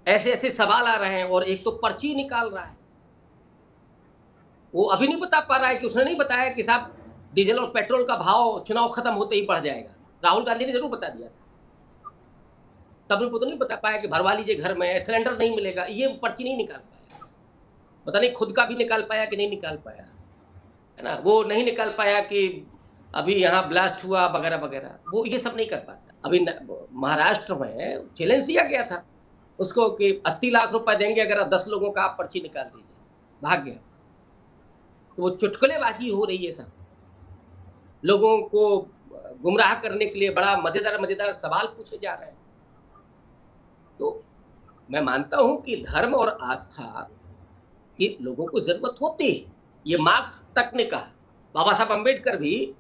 ऐसे ऐसे सवाल आ रहे हैं, और एक तो पर्ची निकाल रहा है, वो अभी नहीं बता पा रहा है कि उसने नहीं बताया कि साहब डीजल और पेट्रोल का भाव चुनाव खत्म होते ही बढ़ जाएगा। राहुल गांधी ने जरूर बता दिया था, तब उनको तो नहीं बता पाया कि भरवा लीजिए घर में, सिलेंडर नहीं मिलेगा। ये पर्ची नहीं निकाल पाया, पता नहीं खुद का भी निकाल पाया कि नहीं निकाल पाया, है ना। वो नहीं निकाल पाया कि अभी यहाँ ब्लास्ट हुआ वगैरह वगैरह, वो ये सब नहीं कर पाता। अभी महाराष्ट्र में चैलेंज दिया गया था उसको कि 80 लाख रुपए देंगे अगर 10 लोगों का आप पर्ची निकाल दीजिए, भाग गया। तो वो चुटकुलेबाजी हो रही है, सब लोगों को गुमराह करने के लिए बड़ा मजेदार सवाल पूछे जा रहे हैं। तो मैं मानता हूं कि धर्म और आस्था कि लोगों को जरूरत होती है। ये मार्क्स तक ने कहा, बाबा साहब अम्बेडकर भी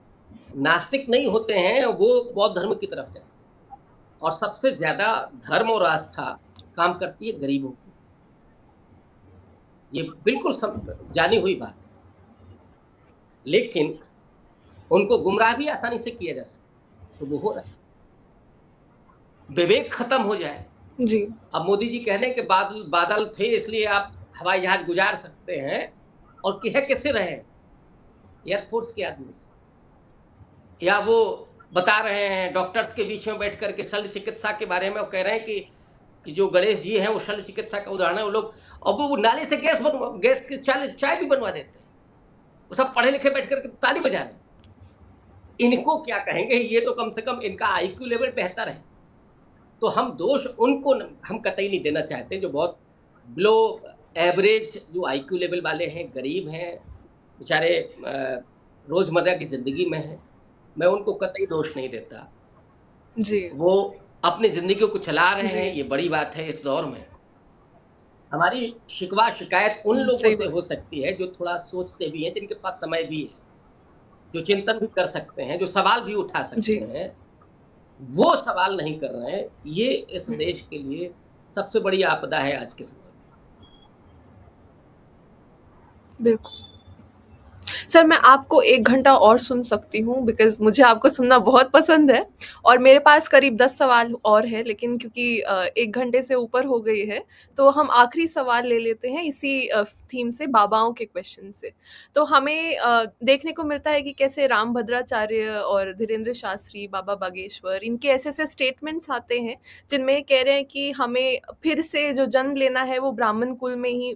नास्तिक नहीं होते हैं, वो बौद्ध धर्म की तरफ जाते हैं। और सबसे ज्यादा धर्म और आस्था काम करती है गरीबों की, ये बिल्कुल जानी हुई बात है। लेकिन उनको गुमराह भी आसानी से किया जा सकता, तो वो हो रहा है। विवेक खत्म हो जाए। जी। अब मोदी जी कह रहे हैं कि बादल थे इसलिए आप हवाई जहाज गुजार सकते हैं, और कह किससे रहे? एयरफोर्स के आदमी से। या वो बता रहे हैं डॉक्टर्स के बीच में बैठ करके शल्य चिकित्सा के बारे में, और कह रहे हैं कि जो गणेश जी हैं वो शल्य चिकित्सा का उदाहरण है। वो लोग अब वो नाले से गैस की चाय भी बनवा देते हैं। वो सब पढ़े लिखे बैठ करके ताली बजा रहे हैं। इनको क्या कहेंगे? ये तो कम से कम इनका आईक्यू लेवल बेहतर है। तो हम दोष उनको हम कतई नहीं देना चाहते जो बहुत बिलो एवरेज जो आईक्यू लेवल वाले हैं, गरीब हैं, बेचारे रोजमर्रा की जिंदगी में हैं। मैं उनको कतई दोष नहीं देता जी। वो अपनी जिंदगी को चला रहे हैं, ये बड़ी बात है। इस दौर में हमारी शिकवा शिकायत उन लोगों से हो सकती है जो थोड़ा सोचते भी हैं, जिनके पास समय भी है, जो चिंतन भी कर सकते हैं, जो सवाल भी उठा सकते हैं। वो सवाल नहीं कर रहे हैं। ये इस देश के लिए सबसे बड़ी आपदा है आज के समय में। बिल्कुल सर, मैं आपको 1 घंटा और सुन सकती हूँ, बिकॉज़ मुझे आपको सुनना बहुत पसंद है, और मेरे पास करीब 10 सवाल और हैं, लेकिन क्योंकि 1 घंटे से ऊपर हो गई है, तो हम आखिरी सवाल ले लेते हैं इसी थीम से, बाबाओं के क्वेश्चन से। तो हमें देखने को मिलता है कि कैसे रामभद्राचार्य और धीरेन्द्र शास्त्री, बाबा बागेश्वर, इनके ऐसे-ऐसे स्टेटमेंट्स आते हैं जिनमें कह रहे हैं कि हमें फिर से जो जन्म लेना है वो ब्राह्मण कुल में ही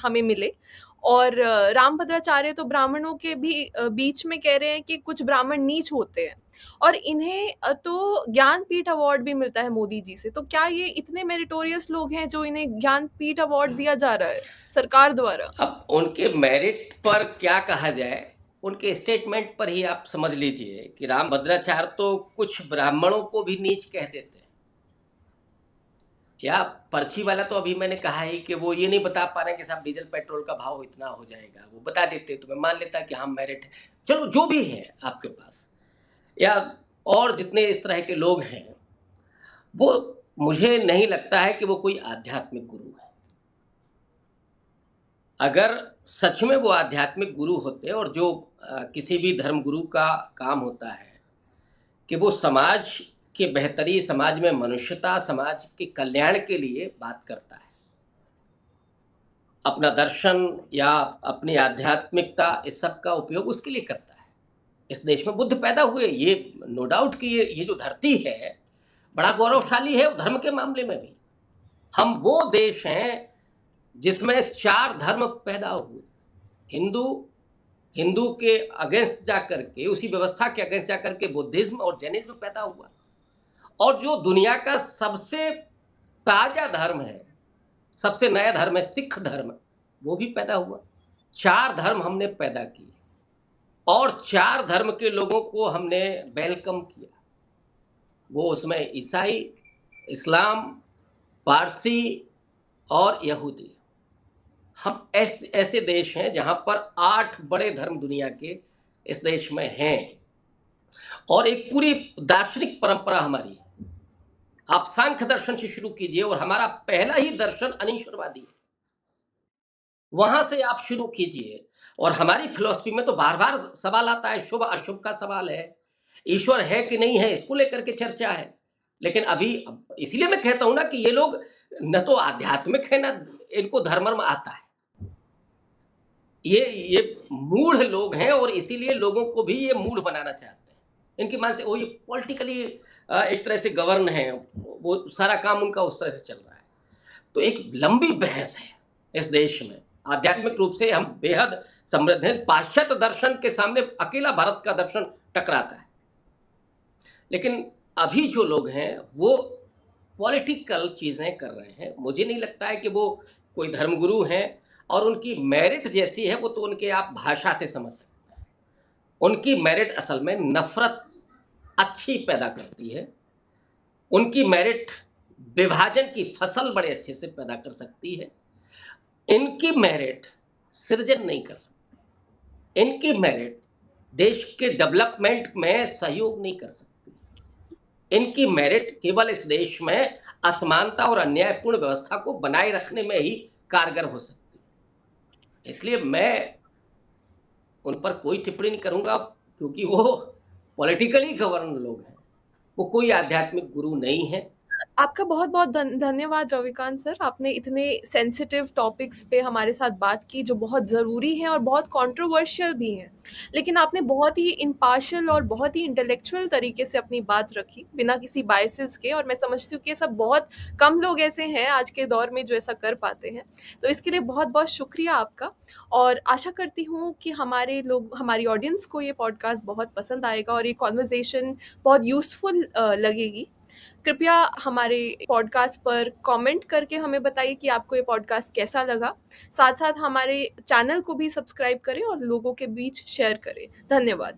हमें मिले। और रामभद्राचार्य तो ब्राह्मणों के भी बीच में कह रहे हैं कि कुछ ब्राह्मण नीच होते हैं, और इन्हें तो ज्ञानपीठ अवार्ड भी मिलता है मोदी जी से। तो क्या ये इतने मेरिटोरियस लोग हैं जो इन्हें ज्ञानपीठ अवार्ड दिया जा रहा है सरकार द्वारा? अब उनके मेरिट पर क्या कहा जाए, उनके स्टेटमेंट पर ही आप समझ लीजिए कि रामभद्राचार्य तो कुछ ब्राह्मणों को भी नीच कह देते हैं। या पर्ची वाला तो अभी मैंने कहा ही कि वो ये नहीं बता पा रहे हैं कि साहब डीजल पेट्रोल का भाव इतना हो जाएगा, वो बता देते तो मैं मान लेता कि हाँ मेरिट है। चलो जो भी है आपके पास, या और जितने इस तरह के लोग हैं, वो मुझे नहीं लगता है कि वो कोई आध्यात्मिक गुरु है। अगर सच में वो आध्यात्मिक गुरु होते, और जो किसी भी धर्म गुरु का काम होता है कि वो समाज के बेहतरी, समाज में मनुष्यता, समाज के कल्याण के लिए बात करता है, अपना दर्शन या अपनी आध्यात्मिकता इस सब का उपयोग उसके लिए करता है। इस देश में बुद्ध पैदा हुए, ये नो डाउट कि ये जो धरती है बड़ा गौरवशाली है धर्म के मामले में भी। हम वो देश हैं जिसमें 4 धर्म पैदा हुए। हिंदू के अगेंस्ट जाकर के, उसी व्यवस्था के अगेंस्ट जाकर के बुद्धिज्म और जैनिज्म पैदा हुआ, और जो दुनिया का सबसे ताजा धर्म है, सबसे नया धर्म है सिख धर्म, वो भी पैदा हुआ। 4 धर्म हमने पैदा किए, और 4 धर्म के लोगों को हमने वेलकम किया। वो उसमें ईसाई, इस्लाम, पारसी और यहूदी। हम ऐसे देश हैं जहां पर 8 बड़े धर्म दुनिया के इस देश में हैं, और एक पूरी दार्शनिक परंपरा हमारी है। आप सांख्य दर्शन से शुरू कीजिए, और हमारा पहला ही दर्शन अनीश्वरवादी है, वहां से आप शुरू कीजिए। और हमारी फिलॉसफी में तो बार बार सवाल आता है, शुभ अशुभ का सवाल है, ईश्वर है कि नहीं है, इसको लेकर के चर्चा है। लेकिन अभी इसलिए मैं कहता हूं ना कि ये लोग न तो आध्यात्मिक है, न इनको धर्म आता है। ये मूढ़ लोग हैं, और इसीलिए लोगों को भी ये मूढ़ बनाना चाहते हैं। इनकी मान से वो ये पॉलिटिकली एक तरह से गवर्न है, वो सारा काम उनका उस तरह से चल रहा है। तो एक लंबी बहस है इस देश में। आध्यात्मिक रूप से हम बेहद समृद्ध हैं। पाश्चात्य दर्शन के सामने अकेला भारत का दर्शन टकराता है। लेकिन अभी जो लोग हैं वो पॉलिटिकल चीज़ें कर रहे हैं। मुझे नहीं लगता है कि वो कोई धर्मगुरु हैं, और उनकी मेरिट जैसी है वो तो उनके आप भाषा से समझ सकते हैं। उनकी मेरिट असल में नफरत अच्छी पैदा करती है। उनकी मेरिट विभाजन की फसल बड़े अच्छे से पैदा कर सकती है। इनकी मेरिट सृजन नहीं कर सकती, इनकी मेरिट देश के डेवलपमेंट में सहयोग नहीं कर सकती, इनकी मेरिट केवल इस देश में असमानता और अन्यायपूर्ण व्यवस्था को बनाए रखने में ही कारगर हो सकती है। इसलिए मैं उन पर कोई टिप्पणी नहीं करूंगा, क्योंकि वो पॉलिटिकली गवर्न लोग हैं, वो कोई आध्यात्मिक गुरु नहीं है। आपका बहुत बहुत धन्यवाद रविकांत सर, आपने इतने सेंसिटिव टॉपिक्स पे हमारे साथ बात की जो बहुत ज़रूरी हैं और बहुत कंट्रोवर्शियल भी हैं, लेकिन आपने बहुत ही इम्पार्शियल और बहुत ही इंटेलेक्चुअल तरीके से अपनी बात रखी बिना किसी बायसेस के, और मैं समझती हूँ कि सब बहुत कम लोग ऐसे हैं आज के दौर में जो ऐसा कर पाते हैं। तो इसके लिए बहुत बहुत शुक्रिया आपका, और आशा करती हूँ कि हमारी ऑडियंस को ये पॉडकास्ट बहुत पसंद आएगा और ये कॉन्वर्जेसन बहुत यूज़फुल लगेगी। कृपया हमारे पॉडकास्ट पर कमेंट करके हमें बताइए कि आपको ये पॉडकास्ट कैसा लगा। साथ साथ हमारे चैनल को भी सब्सक्राइब करें और लोगों के बीच शेयर करें। धन्यवाद।